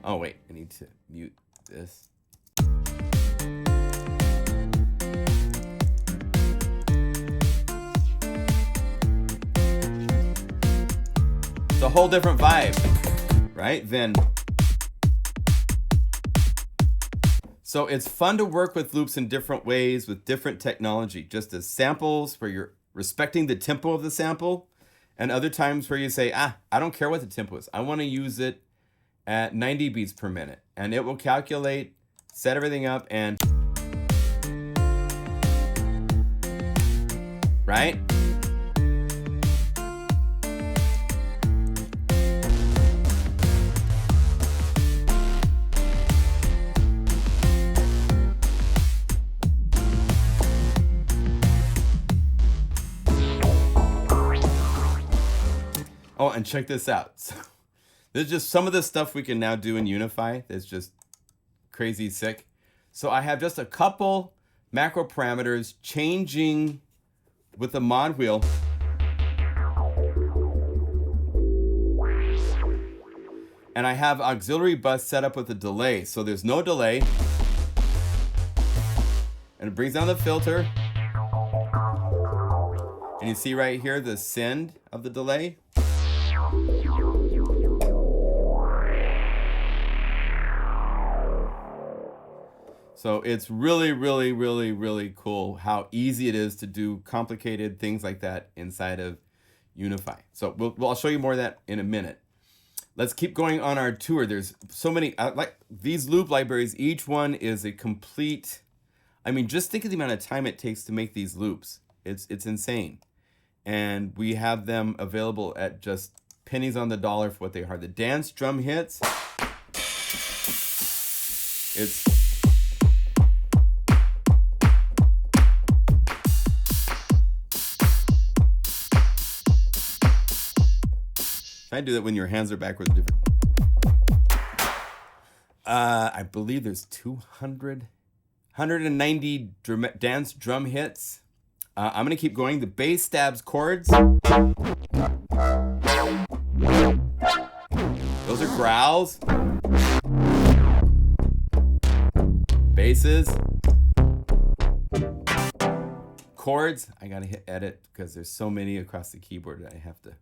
Oh wait, I need to mute this. It's a whole different vibe. Right? Then, so it's fun to work with loops in different ways with different technology, just as samples where you're respecting the tempo of the sample, and other times where you say, I don't care what the tempo is. I want to use it at 90 beats per minute, and it will calculate, set everything up, and right? Oh, and check this out. So, there's just some of the stuff we can now do in Unify that's just crazy sick. So I have just a couple macro parameters changing with the mod wheel. And I have auxiliary bus set up with a delay. So there's no delay. And it brings down the filter. And you see right here the send of the delay. So it's really, really, really, really cool how easy it is to do complicated things like that inside of Unify. So I'll show you more of that in a minute. Let's keep going on our tour. There's so many, like these loop libraries, each one is a complete, I mean, just think of the amount of time it takes to make these loops. It's insane. And we have them available at just pennies on the dollar for what they are. The dance drum hits, it's I do that when your hands are backwards. Different. I believe there's 190 dance drum hits. I'm gonna keep going. The bass stabs chords. Those are growls. Basses. Chords. I gotta hit edit because there's so many across the keyboard that I have to.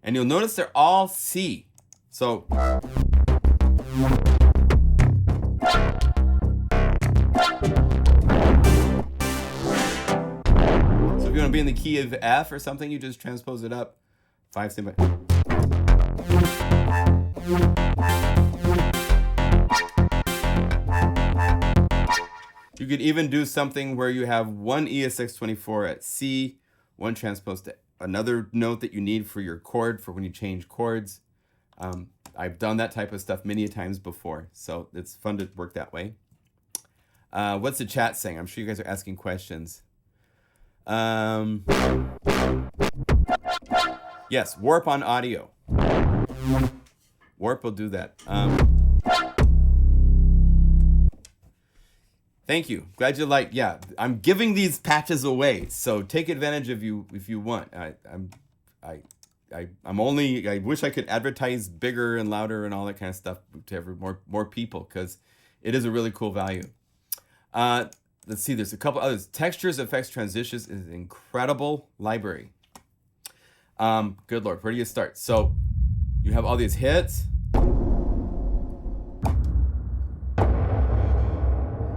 And you'll notice they're all C. So if you want to be in the key of F or something, you just transpose it up 5 cm. You could even do something where you have one ESX24 at C, one transposed to another note that you need for your chord for when you change chords. I've done that type of stuff many times before, so it's fun to work that way. What's the chat saying? I'm sure you guys are asking questions. Yes, warp on audio. Warp will do that. Thank you. Glad you like. Yeah, I'm giving these patches away, so take advantage if you want. I'm only. I wish I could advertise bigger and louder and all that kind of stuff to more people, because it is a really cool value. Let's see. There's a couple others. Textures, effects, transitions is an incredible library. Good Lord, where do you start? So you have all these hits,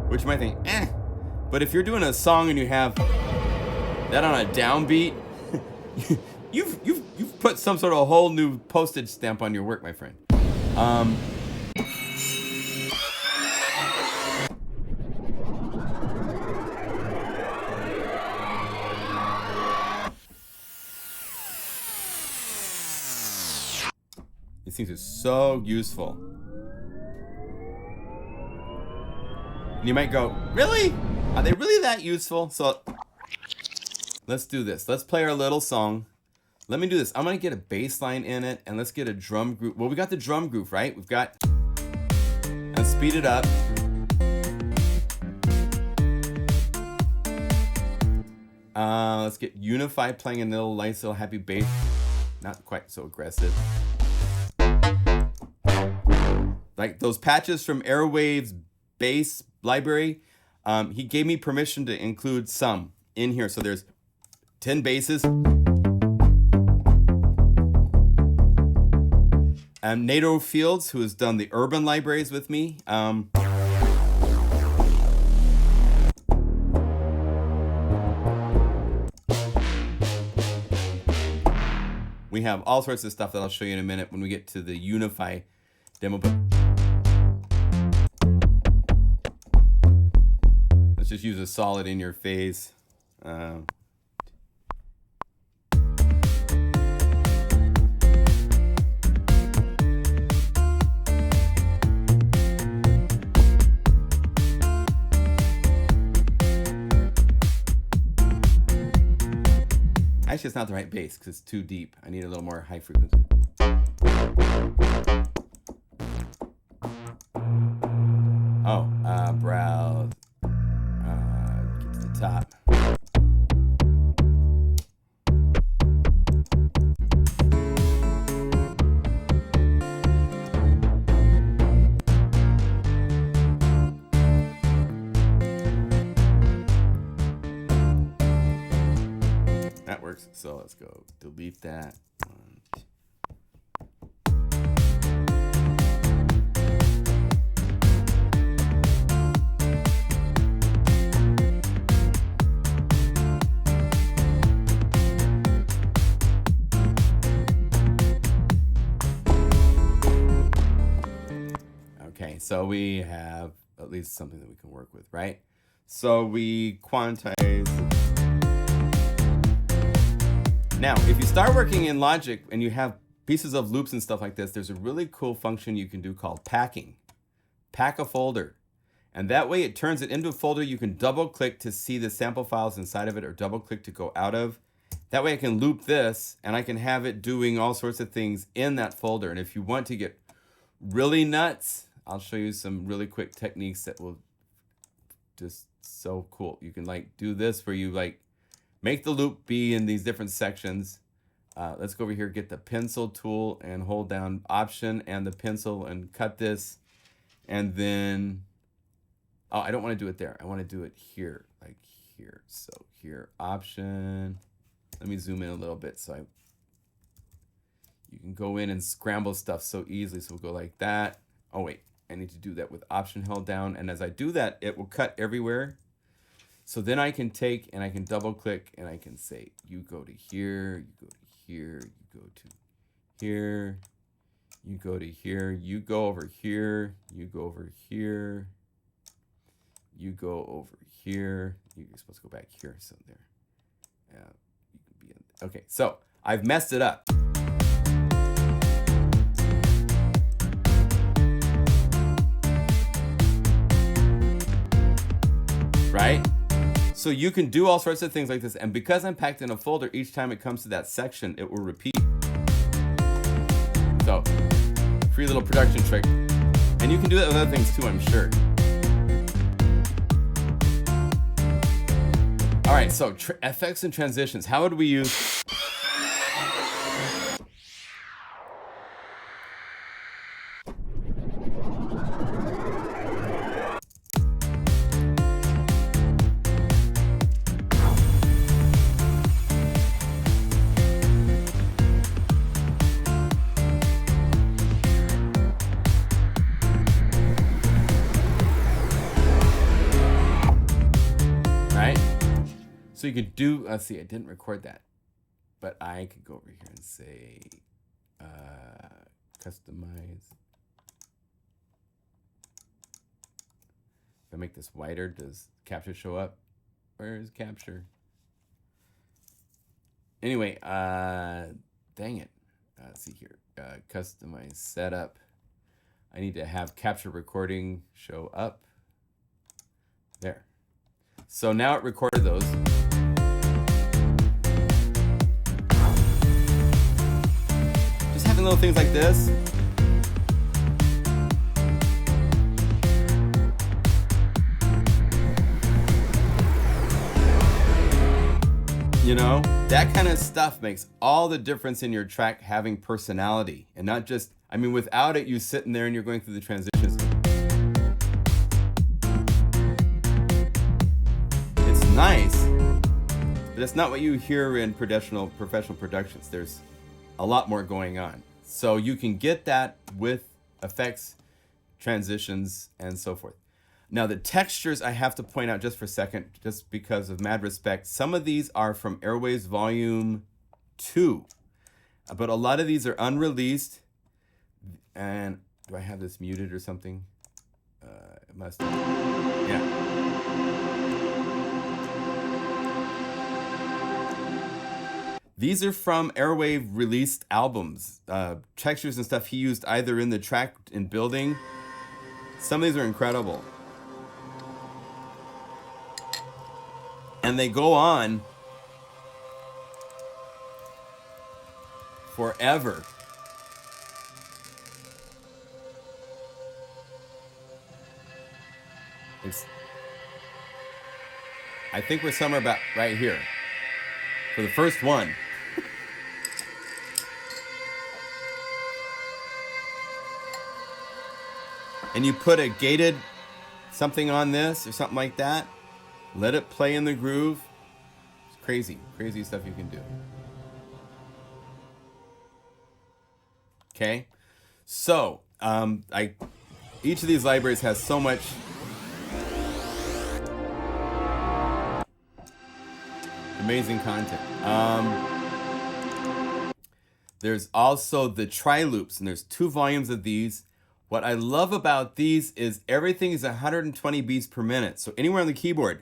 which you might think, but if you're doing a song and you have that on a downbeat, you've put some sort of a whole new postage stamp on your work, my friend. These things are so useful. And you might go, really? Are they really that useful? So let's do this. Let's play our little song. Let me do this. I'm going to get a bass line in it, and let's get a drum groove. Well, we got the drum groove, right? We've got, let's speed it up. Let's get Unify playing a little nice little happy bass. Not quite so aggressive. Like those patches from Airwave's bass library, he gave me permission to include some in here. So there's 10 basses. Nato Fields, who has done the urban libraries with me. We have all sorts of stuff that I'll show you in a minute when we get to the Unify demo. Let's just use a solid in your face. Actually, it's not the right bass because it's too deep. I need a little more high frequency. Oh, browse. Get to the top. That works. So let's go delete that. Okay, so we have at least something that we can work with, right? So we quantize. Now, if you start working in Logic and you have pieces of loops and stuff like this, there's a really cool function you can do called packing. Pack a folder. And that way it turns it into a folder you can double click to see the sample files inside of it, or double click to go out of. That way I can loop this and I can have it doing all sorts of things in that folder. And if you want to get really nuts, I'll show you some really quick techniques that will just so cool. You can like do this where you like make the loop be in these different sections. Let's go over here, get the pencil tool and hold down Option and the pencil and cut this. And then, oh, I don't want to do it there. I want to do it here, like here. So here, Option. Let me zoom in a little bit so you can go in and scramble stuff so easily. So we'll go like that. Oh wait, I need to do that with Option held down. And as I do that, it will cut everywhere. So then I can take and I can double click and I can say, you go to here, you go to here, you go to here, you go to here, you go over here, you go over here, you go over here. You're supposed to go back here, so there. You can be in, okay, so I've messed it up. Right? So you can do all sorts of things like this. And because I'm packed in a folder, each time it comes to that section, it will repeat. So, free little production trick. And you can do that with other things too, I'm sure. All right, so effects and transitions. How would we use? So you could do, let's see, I didn't record that, but I could go over here and say, customize. If I make this wider, does capture show up? Where is capture? Anyway, dang it. Let's see here, customize setup. I need to have capture recording show up. There. So now it recorded those. Little things like this. You know, that kind of stuff makes all the difference in your track having personality and not just, I mean, without it, you sitting there and you're going through the transitions. It's nice, but it's not what you hear in professional productions. There's a lot more going on. So you can get that with effects, transitions, and so forth. Now the textures, I have to point out just for a second, just because of mad respect, some of these are from Airwaves Volume 2, but a lot of these are unreleased. And do I have this muted or something? It must, yeah. These are from Airwave released albums, textures and stuff he used either in the track in building. Some of these are incredible. And they go on forever. I think we're somewhere about right here for the first one. And you put a gated something on this or something like that. Let it play in the groove. It's crazy, crazy stuff you can do. Okay, so each of these libraries has so much amazing content. There's also the tri-loops, and there's 2 volumes of these. What I love about these is everything is 120 beats per minute. So anywhere on the keyboard.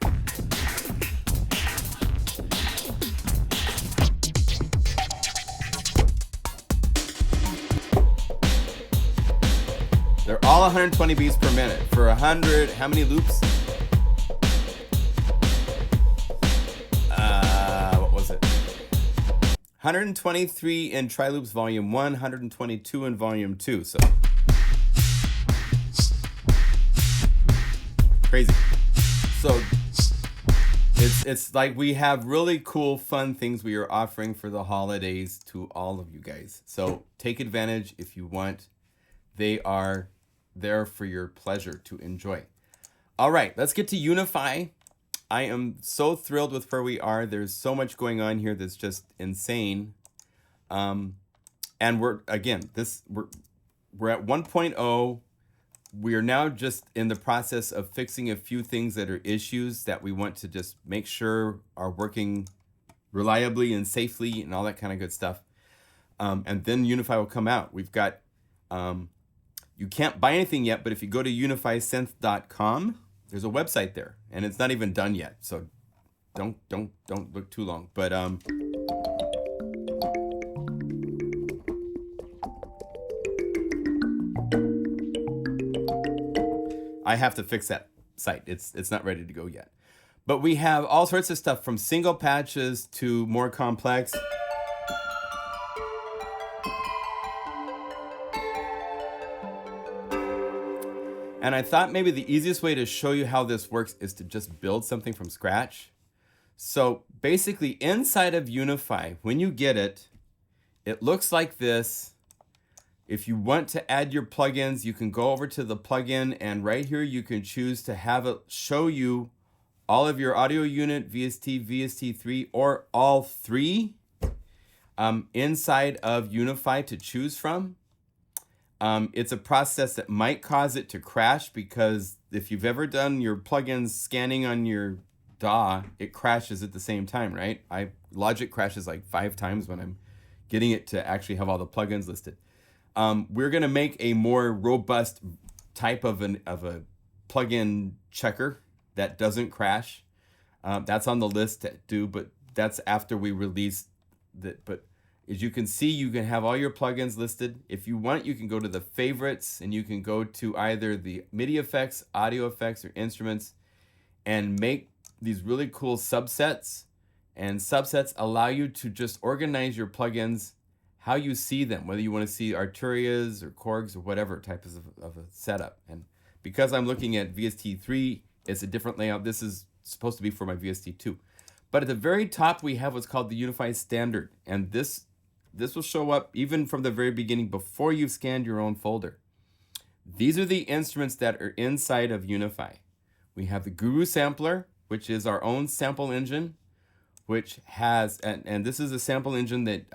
They're all 120 beats per minute. For 100, how many loops? What was it? 123 in Tri-Loops Volume 1, 122 in Volume 2. So crazy. So it's like we have really cool, fun things we are offering for the holidays to all of you guys. So take advantage if you want. They are there for your pleasure to enjoy. All right, let's get to Unify. I am so thrilled with where we are. There's so much going on here that's just insane. And we're at 1.0. We are now just in the process of fixing a few things that are issues that we want to just make sure are working reliably and safely and all that kind of good stuff. And then Unify will come out. We've got, you can't buy anything yet, but if you go to unifysynth.com, there's a website there, and it's not even done yet. So don't look too long. But I have to fix that site. It's not ready to go yet. But we have all sorts of stuff from single patches to more complex. And I thought maybe the easiest way to show you how this works is to just build something from scratch. So basically inside of Unify, when you get it, it looks like this. If you want to add your plugins, you can go over to the plugin, and right here you can choose to have it show you all of your audio unit, VST, VST3, or all three inside of Unify to choose from. It's a process that might cause it to crash, because if you've ever done your plugins scanning on your DAW, it crashes at the same time, right? Logic crashes like 5 times when I'm getting it to actually have all the plugins listed. We're going to make a more robust type of a plugin checker that doesn't crash. That's on the list to do, but that's after we release that. But as you can see, you can have all your plugins listed. If you want, you can go to the favorites, and you can go to either the MIDI effects, audio effects, or instruments, and make these really cool subsets. And subsets allow you to just organize your plugins how you see them, whether you want to see Arturias or Korgs or whatever type of a setup. And because I'm looking at VST3, it's a different layout. This is supposed to be for my VST2. But at the very top, we have what's called the Unify Standard. And this will show up even from the very beginning before you've scanned your own folder. These are the instruments that are inside of Unify. We have the Guru Sampler, which is our own sample engine, which has, and this is a sample engine that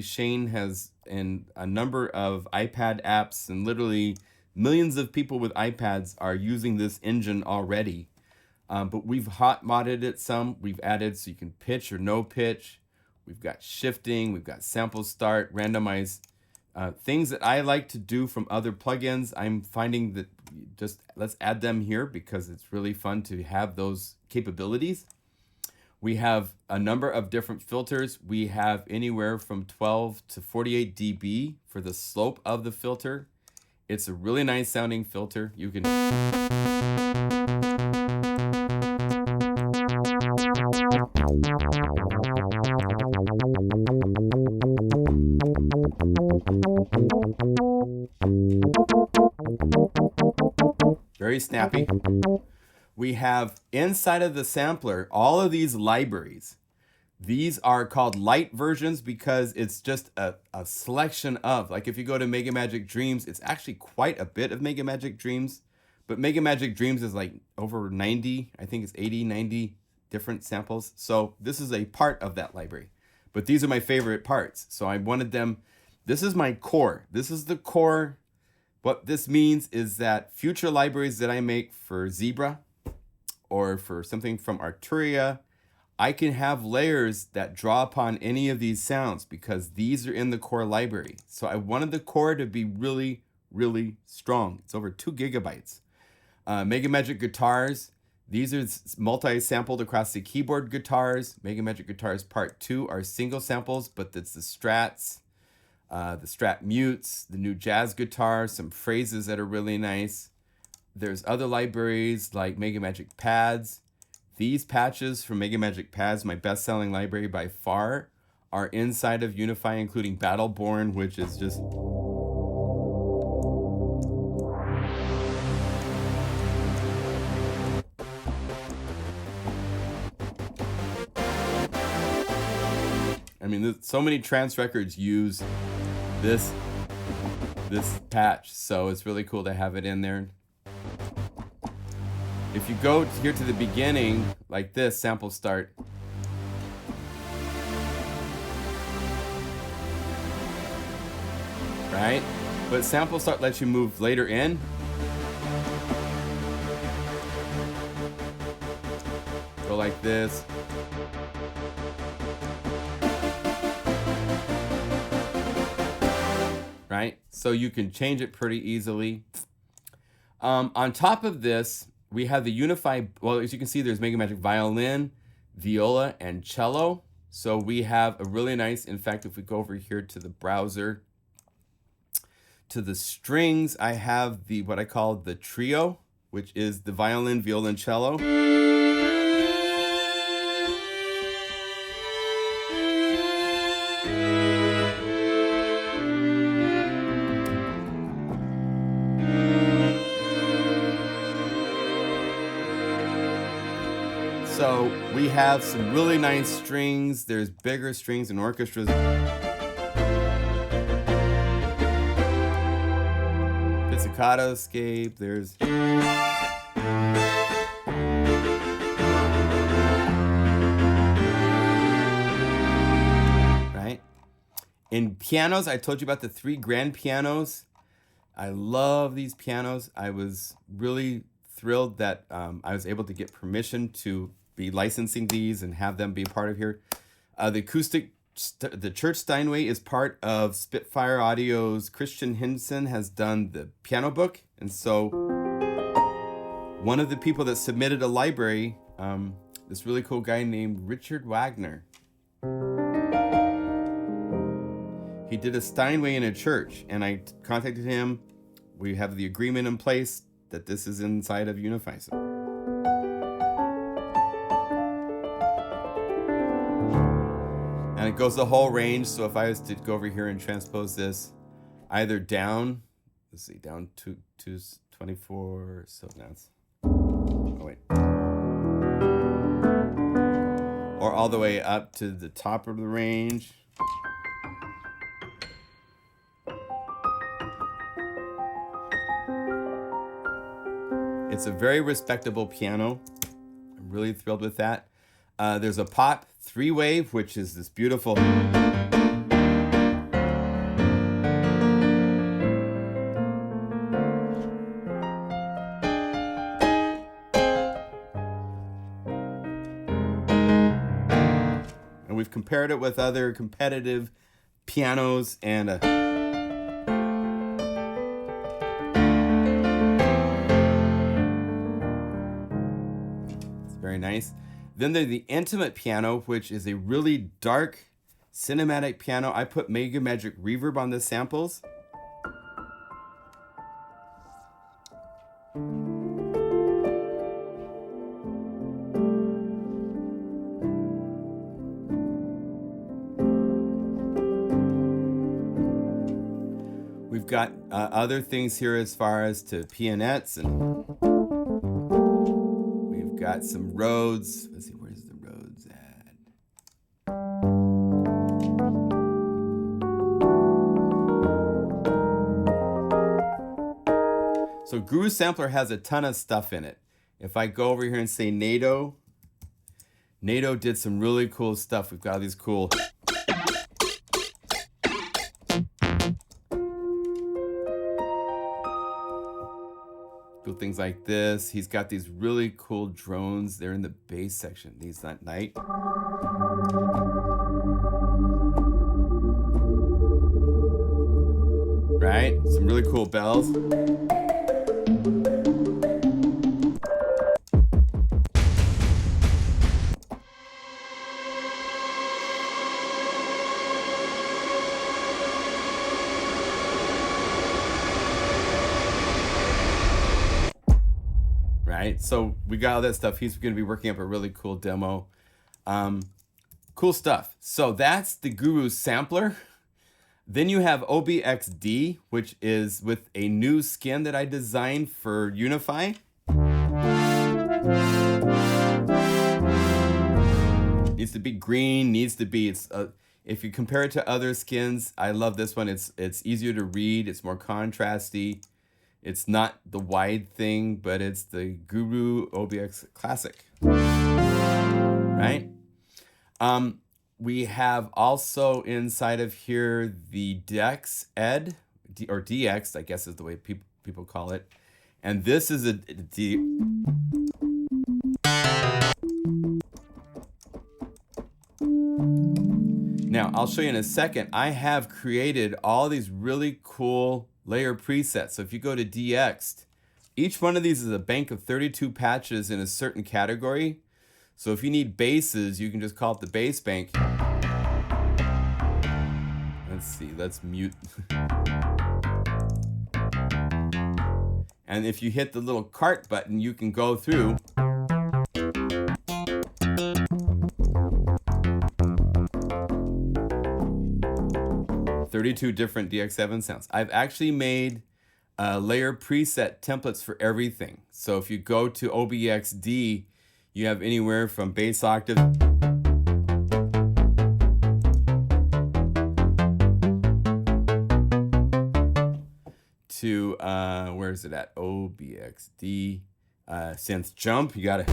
Shane has in a number of iPad apps, and literally millions of people with iPads are using this engine already. But we've hot modded it some. We've added so you can pitch or no pitch. We've got shifting, we've got sample start, randomize, things that I like to do from other plugins. I'm finding that let's add them here because it's really fun to have those capabilities. We have a number of different filters. We have anywhere from 12 to 48 dB for the slope of the filter. It's a really nice sounding filter. You can very snappy. We have inside of the sampler all of these libraries. These are called light versions because it's just a selection of, like if you go to Mega Magic Dreams, it's actually quite a bit of Mega Magic Dreams, but Mega Magic Dreams is like over 90, I think it's 80, 90 different samples. So this is a part of that library, but these are my favorite parts. So I wanted them, this is my core. This is the core. What this means is that future libraries that I make for Zebra or for something from Arturia, I can have layers that draw upon any of these sounds because these are in the core library. So I wanted the core to be really, really strong. It's over 2 gigabytes. Mega Magic guitars, these are multi-sampled across the keyboard guitars. Mega Magic Guitars Part 2 are single samples, but it's the strats, the strat mutes, the new jazz guitar, some phrases that are really nice. There's other libraries like Mega Magic Pads. These patches from Mega Magic Pads, my best-selling library by far, are inside of Unify, including Battleborn, which is just... I mean, so many trance records use this patch, so it's really cool to have it in there. If you go here to the beginning, like this, sample start, right? But sample start lets you move later in. Go like this. Right? So you can change it pretty easily. On top of this, we have the Unify, well, as you can see, there's Mega Magic Violin, Viola, and Cello. So we have a really nice, in fact, if we go over here to the browser, to the strings, I have what I call the trio, which is the violin, viola, and cello. So We have some really nice strings. There's bigger strings in orchestras. Pizzicato escape. There's right. In pianos, I told you about the 3 grand pianos. I love these pianos. I was really thrilled that I was able to get permission to be licensing these and have them be part of here. The Church Steinway is part of Spitfire Audio's. Christian Hinson has done the piano book. And so one of the people that submitted a library, this really cool guy named Richard Wagner, he did a Steinway in a church, and I contacted him. We have the agreement in place that this is inside of Unify. And it goes the whole range. So if I was to go over here and transpose this either down, let's see, down to 24. So now it's, oh wait. Or all the way up to the top of the range. It's a very respectable piano. I'm really thrilled with that. There's a pop 3-wave, which is this beautiful. And we've compared it with other competitive pianos, and it's very nice. Then there's the intimate piano, which is a really dark cinematic piano. I put Mega Magic reverb on the samples. We've got other things here as far as to pianettes, and we've got some Rhodes. Let's see, where's the Rhodes at? So Guru Sampler has a ton of stuff in it. If I go over here and say NATO did some really cool stuff. We've got all these cool things like this. He's got these really cool drones. They're in the bass section. These at night. Right? Some really cool bells. Right? So we got all that stuff. He's going to be working up a really cool demo. Cool stuff. So that's the Guru Sampler. Then you have OBXD, which is with a new skin that I designed for Unify. Needs to be green, needs to be, if you compare it to other skins, I love this one. It's easier to read, it's more contrasty. It's not the wide thing, but it's the Guru OBX Classic, right? We have also inside of here the DX Ed, or DX, I guess is the way people call it. And this is a Now, I'll show you in a second. I have created all these really cool layer presets. So if you go to DX, each one of these is a bank of 32 patches in a certain category. So if you need basses, you can just call it the bass bank. Let's see, let's mute. And if you hit the little cart button, you can go through. "32 different DX7 sounds." I've actually made layer preset templates for everything. So if you go to OBXD, You have anywhere from bass octave to where is it at? OBXD synth jump. You gotta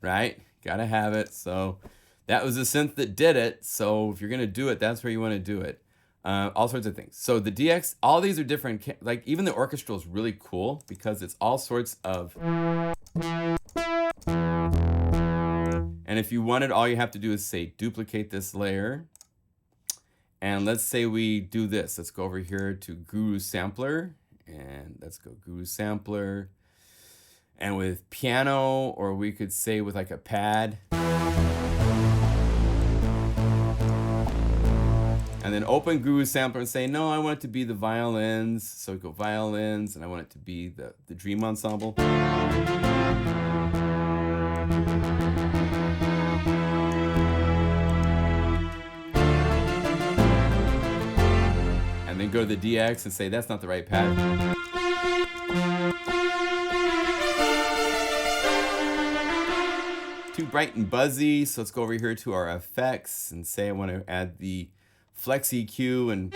right? Gotta have it. So that was the synth that did it. So if you're gonna do it, that's where you want to do it. All sorts of things. So the DX, all these are different. Like even the orchestral is really cool because it's all sorts of. And if you wanted, all you have to do is say duplicate this layer. And let's say we do this. Let's go over here to Guru Sampler. And let's go Guru Sampler. And with piano, or we could say with like a pad. And then open Guru Sampler and say, no, I want it to be the violins. So we go violins, and I want it to be the Dream Ensemble. And then go to the DX and say, that's not the right pad. Too bright and buzzy. So let's go over here to our effects and say I want to add the Flex EQ and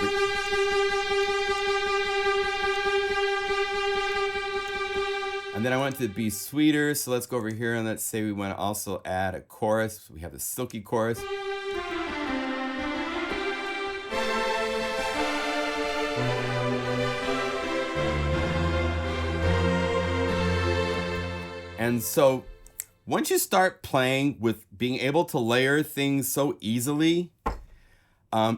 then I want it to be sweeter. So let's go over here and let's say we want to also add a chorus. We have the silky chorus. And so once you start playing with being able to layer things so easily,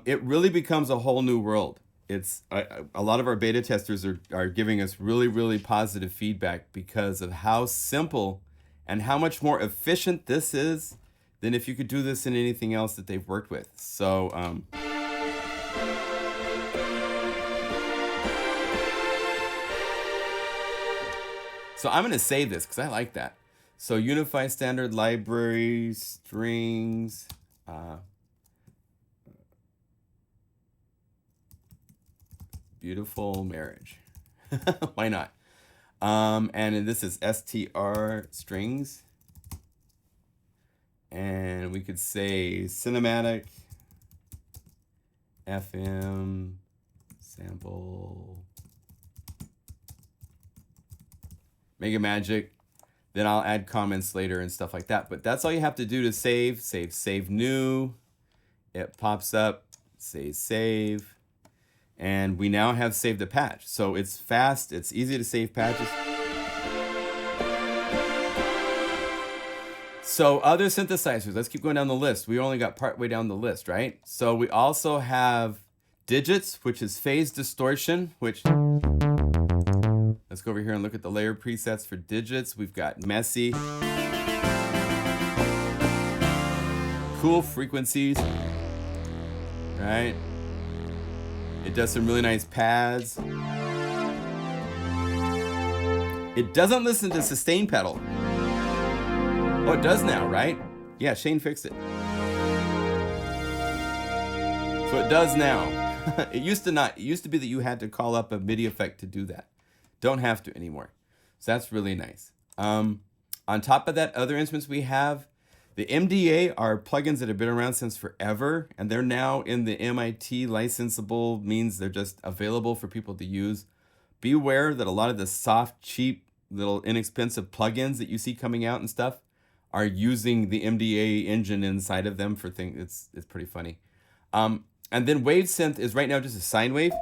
it really becomes a whole new world. It's a lot of our beta testers are giving us really, really positive feedback because of how simple and how much more efficient this is than if you could do this in anything else that they've worked with. So I'm going to save this because I like that. So Unify standard libraries, strings, beautiful marriage. Why not? And this is str strings. And we could say cinematic, FM, sample, Mega Magic. Then I'll add comments later and stuff like that. But that's all you have to do to save. Save new. It pops up. Say save. And we now have saved a patch. So it's fast. It's easy to save patches. So other synthesizers. Let's keep going down the list. We only got part way down the list, right? So we also have digits, which is phase distortion, which... Let's go over here and look at the layer presets for digits. We've got messy, cool frequencies, right? It does some really nice pads. It doesn't listen to sustain pedal. Oh, it does now, right? Yeah, Shane fixed it. So it does now. It used to not. It used to be that you had to call up a MIDI effect to do that. Don't have to anymore. So that's really nice. On top of that, other instruments we have, the MDA are plugins that have been around since forever, and they're now in the MIT licensable, means they're just available for people to use. Be aware that a lot of the soft, cheap, little inexpensive plugins that you see coming out and stuff are using the MDA engine inside of them for things. It's pretty funny. And then WaveSynth is right now just a sine wave.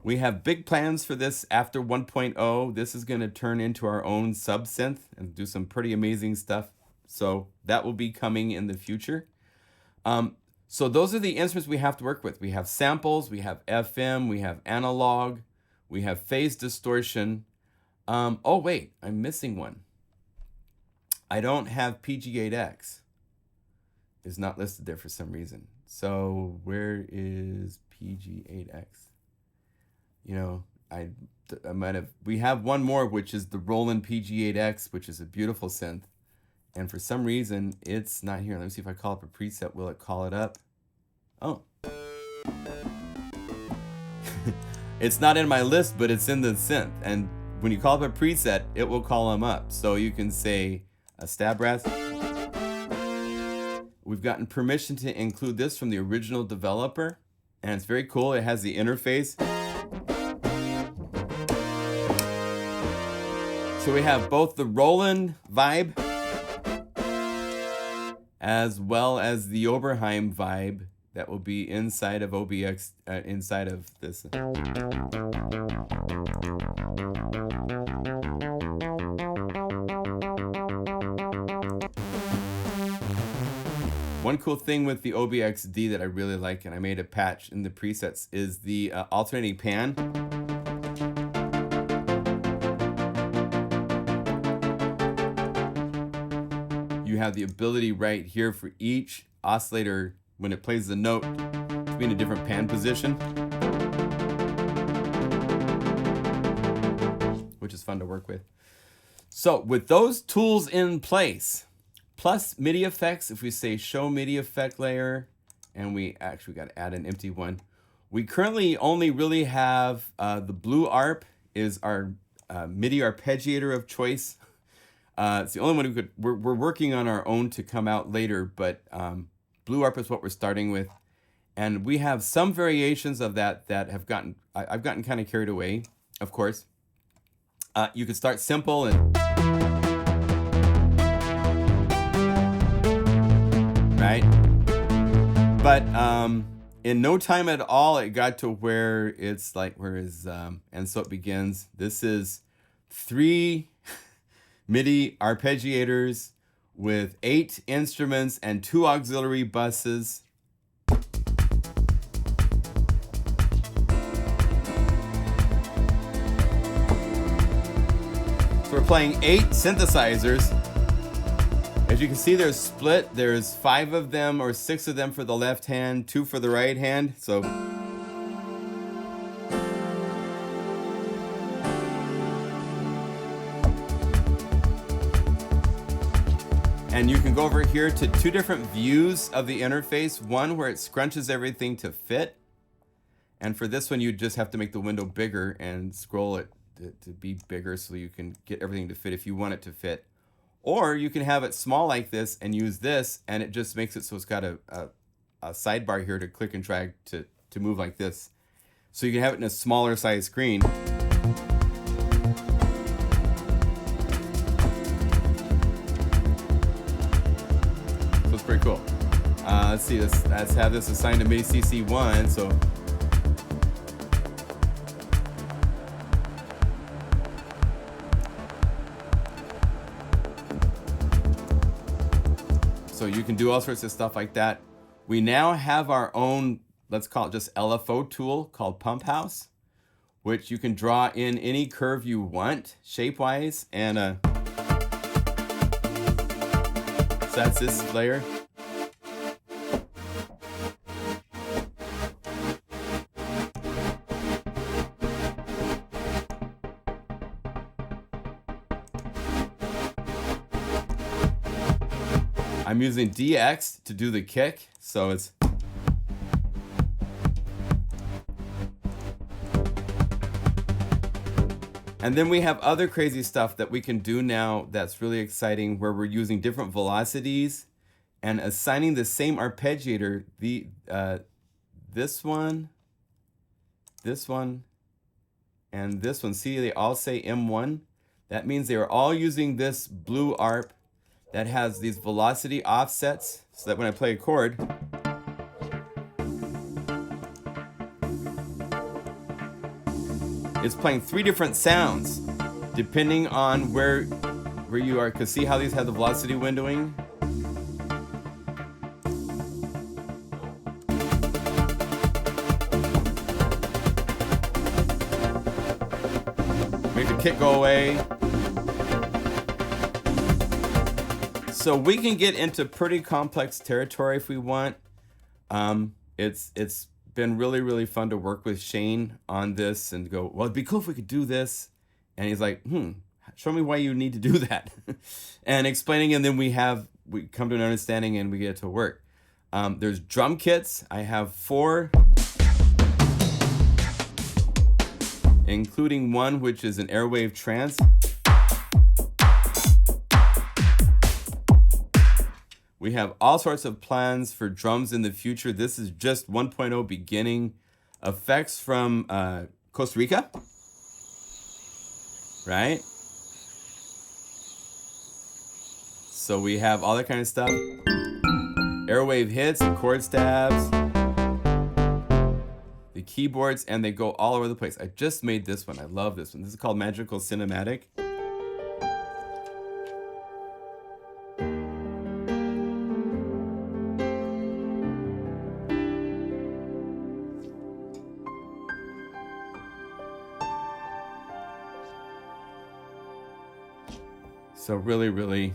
We have big plans for this after 1.0. This is going to turn into our own sub-synth and do some pretty amazing stuff. So that will be coming in the future. So those are the instruments we have to work with. We have samples, we have FM, we have analog, we have phase distortion. Oh, wait, I'm missing one. I don't have PG8X. It's not listed there for some reason. So where is PG8X? You know, I might have, we have one more, which is the Roland PG8X, which is a beautiful synth. And for some reason, it's not here. Let me see if I call up a preset. Will it call it up? Oh. It's not in my list, but it's in the synth. And when you call up a preset, it will call them up. So you can say a stab brass. We've gotten permission to include this from the original developer, and it's very cool. It has the interface. So we have both the Roland vibe as well as the Oberheim vibe that will be inside of OBX, inside of this. One cool thing with the OBXD that I really like, and I made a patch in the presets, is the alternating pan. You have the ability right here for each oscillator, when it plays the note, to be in a different pan position, which is fun to work with. So with those tools in place, plus MIDI effects, if we say show MIDI effect layer, and we actually got to add an empty one. We currently only really have the blue ARP is our MIDI arpeggiator of choice. It's the only one who could, we're working on our own to come out later, but blue ARP is what we're starting with. And we have some variations of that have gotten, I've gotten kind of carried away, of course. You could start simple and, right? But in no time at all, it got to where it's like, where is, and so it begins. This is 3 MIDI arpeggiators with 8 instruments and 2 auxiliary buses. So we're playing 8 synthesizers. As you can see, they're split. There's 5 of them or 6 of them for the left hand, 2 for the right hand. So and you can go over here to 2 different views of the interface. One where it scrunches everything to fit. And for this one, you just have to make the window bigger and scroll it to be bigger so you can get everything to fit if you want it to fit. Or you can have it small like this and use this, and it just makes it so it's got a sidebar here to click and drag to move like this. So you can have it in a smaller size screen. So it's pretty cool. Let's see, let's have this assigned to MIDI CC1. So you can do all sorts of stuff like that. We now have our own, let's call it just LFO tool called Pump House, which you can draw in any curve you want, shape-wise, and so that's this layer. I'm using DX to do the kick, so it's and then we have other crazy stuff that we can do now that's really exciting, where we're using different velocities and assigning the same arpeggiator, this one, and this one. See, they all say M1. That means they are all using this blue ARP that has these velocity offsets, so that when I play a chord, it's playing 3 different sounds depending on where you are. Because see how these have the velocity windowing? Make the kick go away. So we can get into pretty complex territory if we want. It's been really, really fun to work with Shane on this and go, well, it'd be cool if we could do this. And he's like, show me why you need to do that. And explaining, and then we come to an understanding and we get to work. There's drum kits. I have 4 including one which is an airwave trance. We have all sorts of plans for drums in the future. This is just 1.0 beginning. Effects from Costa Rica, right? So we have all that kind of stuff. Airwave hits and chord stabs. The keyboards, and they go all over the place. I just made this one. I love this one. This is called Magical Cinematic. So really, really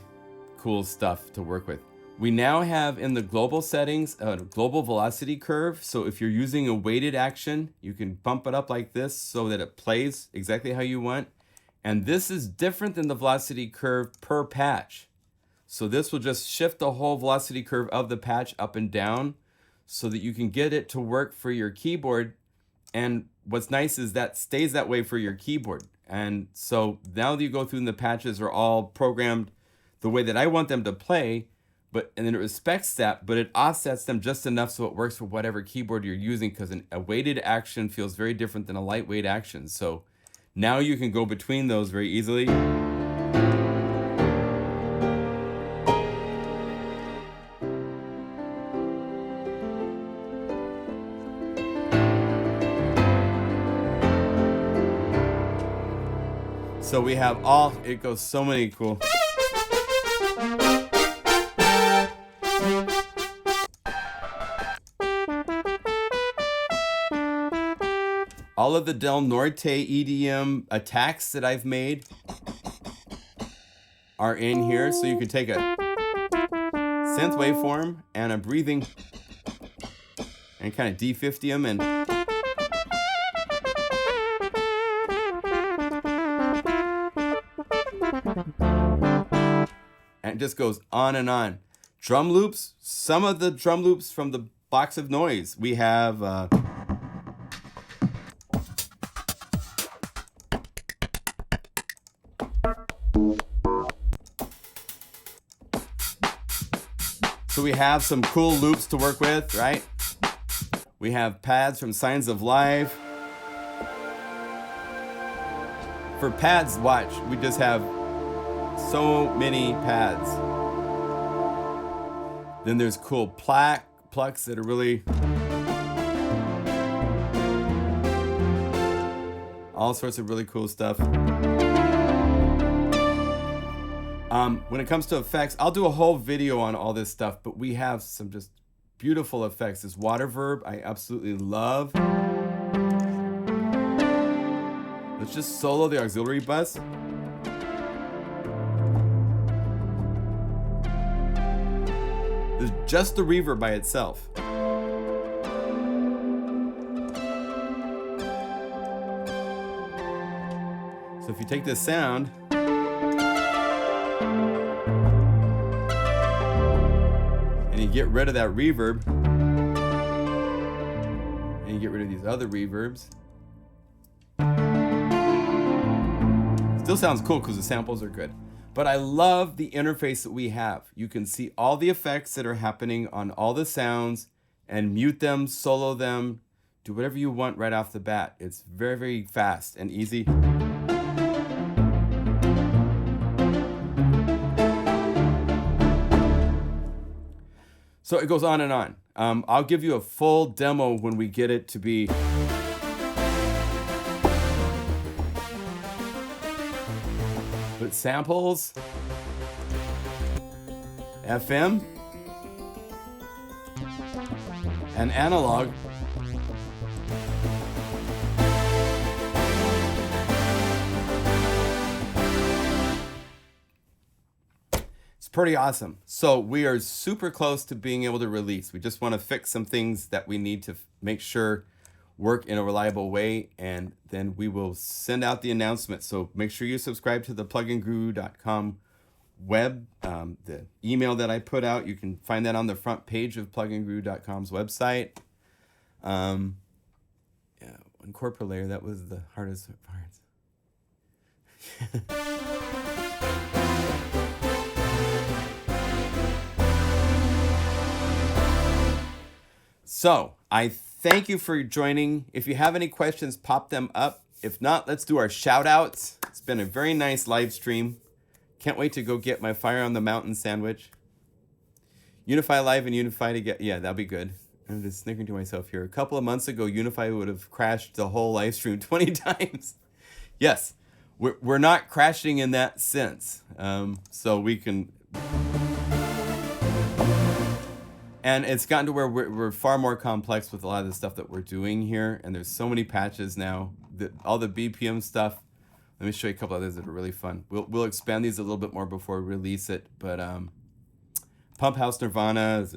cool stuff to work with. We now have in the global settings a global velocity curve. So if you're using a weighted action, you can bump it up like this so that it plays exactly how you want. And this is different than the velocity curve per patch. So this will just shift the whole velocity curve of the patch up and down so that you can get it to work for your keyboard. And what's nice is that stays that way for your keyboard. And so now that you go through and the patches are all programmed the way that I want them to play, and then it respects that, but it offsets them just enough so it works for whatever keyboard you're using, because a weighted action feels very different than a lightweight action. So now you can go between those very easily. So we have it goes so many cool. All of the Del Norte EDM attacks that I've made are in here. So you can take a synth waveform and a breathing and kind of D50 them and it just goes on and on. Drum loops, some of the drum loops from the Box of Noise. We have so we have some cool loops to work with, right? We have pads from Signs of Life. For pads, watch, we just have so many pads. Then there's cool plucks that are really all sorts of really cool stuff. When it comes to effects, I'll do a whole video on all this stuff, but we have some just beautiful effects. This water verb I absolutely love. Let's just solo the auxiliary bus. There's just the reverb by itself. So if you take this sound and you get rid of that reverb and you get rid of these other reverbs, still sounds cool because the samples are good. But I love the interface that we have. You can see all the effects that are happening on all the sounds and mute them, solo them, do whatever you want right off the bat. It's very, very fast and easy. So it goes on and on. I'll give you a full demo when we get it to be but samples, FM, and analog. It's pretty awesome. So we are super close to being able to release. We just want to fix some things that we need to make sure work in a reliable way, and then we will send out the announcement. So make sure you subscribe to the pluginguru.com web, the email that I put out. You can find that on the front page of pluginguru.com's website. Yeah, One chord per layer, that was the hardest part. So, I thank you for joining. If you have any questions, pop them up. If not, let's do our shout outs. It's been a very nice live stream. Can't wait to go get my Fire on the Mountain sandwich. Unify Live and Unify together. Yeah, that'll be good. I'm just snickering to myself here. A couple of months ago, Unify would have crashed the whole live stream 20 times. Yes, we're not crashing in that sense. So we can... And it's gotten to where we're far more complex with a lot of the stuff that we're doing here. And there's so many patches now. All the BPM stuff. Let me show you a couple others that are really fun. We'll expand these a little bit more before we release it. But Pump House Nirvana is...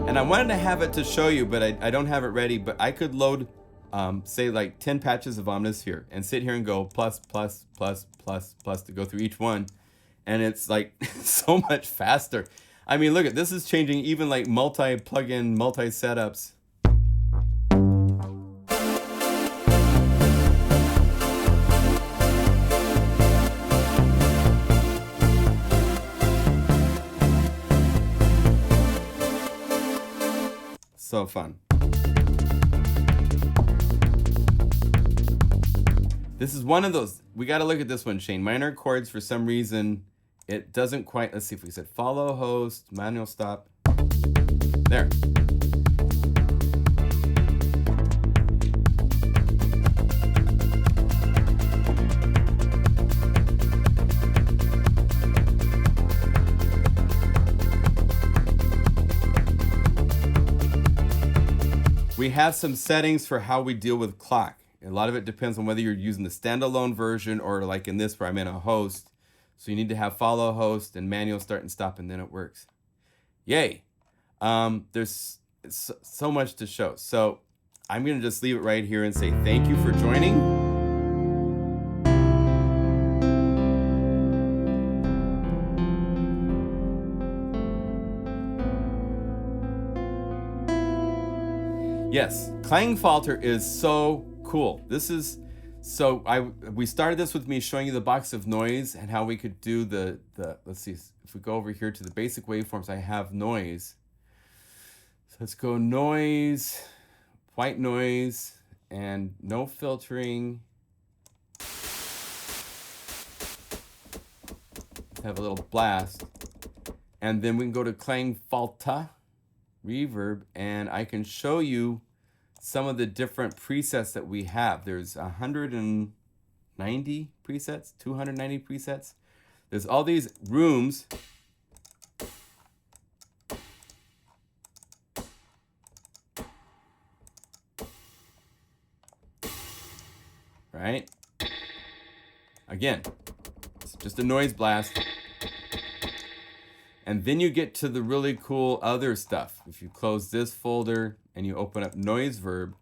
And I wanted to have it to show you, but I don't have it ready. But I could load, say, like 10 patches of Omnisphere and sit here and go plus, plus, plus, plus, plus to go through each one. And it's like so much faster. I mean, look at this is changing even like multi-plugin, multi-setups. So fun. This is one of those. We got to look at this one, Shane. Minor chords, for some reason, it doesn't quite. Let's see if we said follow host, manual stop. There. We have some settings for how we deal with clock. A lot of it depends on whether you're using the standalone version or like in this where I'm in a host. So you need to have follow host and manual start and stop, and then it works. Yay. There's so much to show. So I'm going to just leave it right here and say thank you for joining. Yes, Klangfalter is so cool. This is we started this with me showing you the box of noise and how we could do the let's see if we go over here to the basic waveforms. I have noise. So let's go noise, white noise, and no filtering. Have a little blast, and then we can go to Klangfalter reverb, and I can show you some of the different presets that we have. There's 190 presets, 290 presets. There's all these rooms. Right? Again, it's just a noise blast. And then you get to the really cool other stuff. If you close this folder and you open up Noise Verb,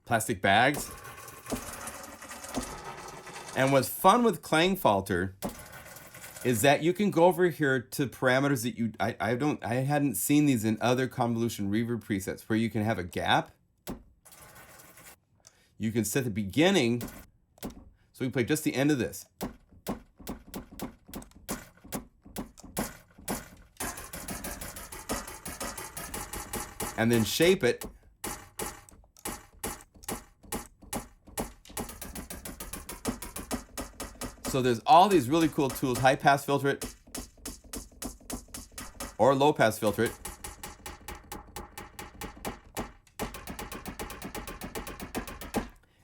plastic bags. And what's fun with Klangfalter is that you can go over here to parameters that I hadn't seen these in other convolution reverb presets, where you can have a gap. You can set the beginning, so we play just the end of this. And then shape it. So there's all these really cool tools. High pass filter it, or low pass filter it.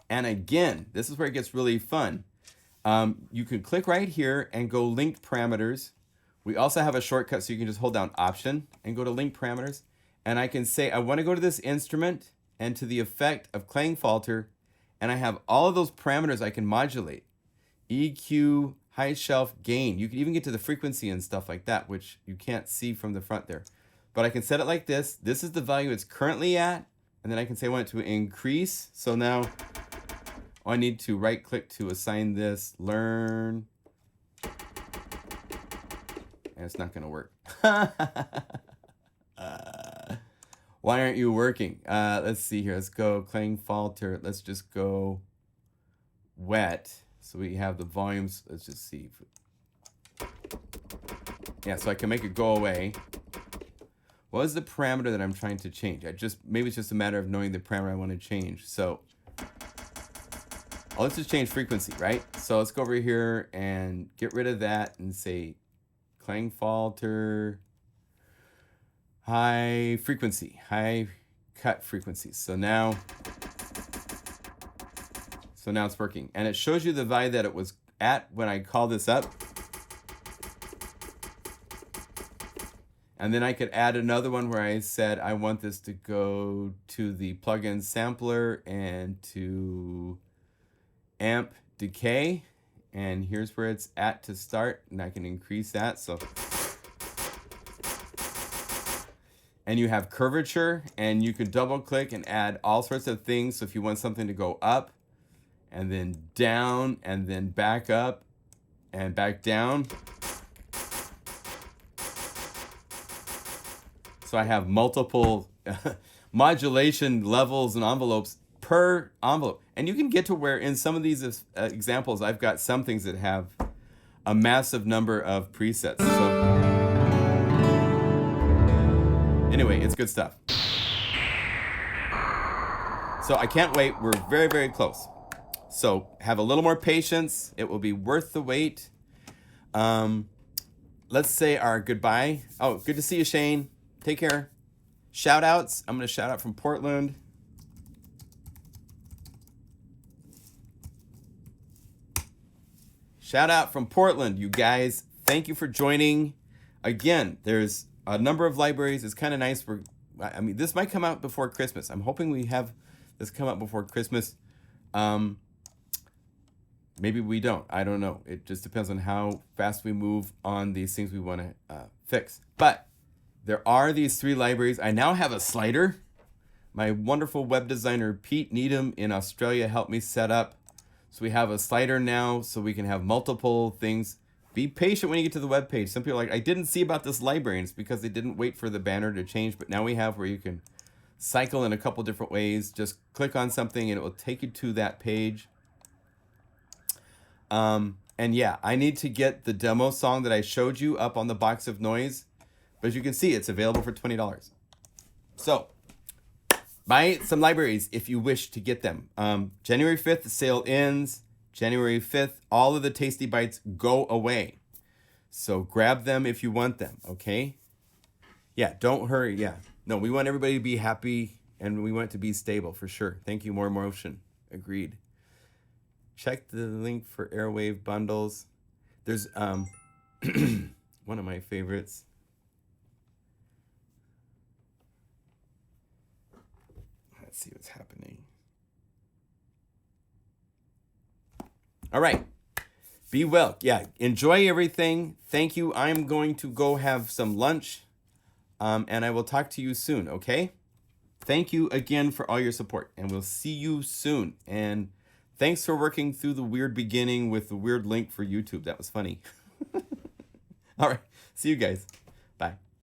And again, this is where it gets really fun. You can click right here and go linked parameters. We also have a shortcut, so you can just hold down Option and go to linked parameters. And I can say, I want to go to this instrument and to the effect of Klangfalter, and I have all of those parameters I can modulate. EQ, high shelf, gain. You can even get to the frequency and stuff like that, which you can't see from the front there. But I can set it like this. This is the value it's currently at, and And then I can say I want it to increase. So now I need to right click to assign this learn. And it's not going to work. Why aren't you working? Let's see here. Let's go clang falter. Let's just go wet. So we have the volumes. Let's just see. Yeah, so I can make it go away. What is the parameter that I'm trying to change? Maybe it's just a matter of knowing the parameter I want to change. So let's just change frequency, right? So let's go over here and get rid of that and say clang falter, high frequency, high cut frequency. So now it's working. And it shows you the value that it was at when I call this up. And then I could add another one where I said I want this to go to the plugin sampler and to amp decay. And here's where it's at to start. And I can increase that. So, and you have curvature, and you can double click and add all sorts of things. So if you want something to go up and then down and then back up and back down. So I have multiple modulation levels and envelopes per envelope. And you can get to where in some of these examples, I've got some things that have a massive number of presets. So anyway, it's good stuff. So I can't wait. We're very, very close. So have a little more patience. It will be worth the wait. Let's say our goodbye. Oh, good to see you, Shane. Take care. Shout outs. I'm going to shout out from Portland. Shout out from Portland, you guys. Thank you for joining. Again, there's a number of libraries. It's kind of nice. I mean, this might come out before Christmas. I'm hoping we have this come out before Christmas. Maybe we don't. I don't know. It just depends on how fast we move on these things we want to fix. But there are these 3 libraries. I now have a slider. My wonderful web designer, Pete Needham in Australia, helped me set up. So we have a slider now so we can have multiple things. Be patient when you get to the web page. Some people are like, I didn't see about this library. And it's because they didn't wait for the banner to change. But now we have where you can cycle in a couple different ways. Just click on something and it will take you to that page. And yeah, I need to get the demo song that I showed you up on the box of noise. But as you can see, it's available for $20. So buy some libraries if you wish to get them. January 5th, the sale ends. January 5th, all of the TastyBytes go away. So grab them if you want them, okay? Yeah, don't hurry. Yeah. No, we want everybody to be happy and we want it to be stable for sure. Thank you, More Motion. Agreed. Check the link for Airwave bundles. There's one of my favorites. Let's see what's happening. All right. Be well. Yeah. Enjoy everything. Thank you. I'm going to go have some lunch. And I will talk to you soon. Okay. Thank you again for all your support. And we'll see you soon. And thanks for working through the weird beginning with the weird link for YouTube. That was funny. All right. See you guys. Bye.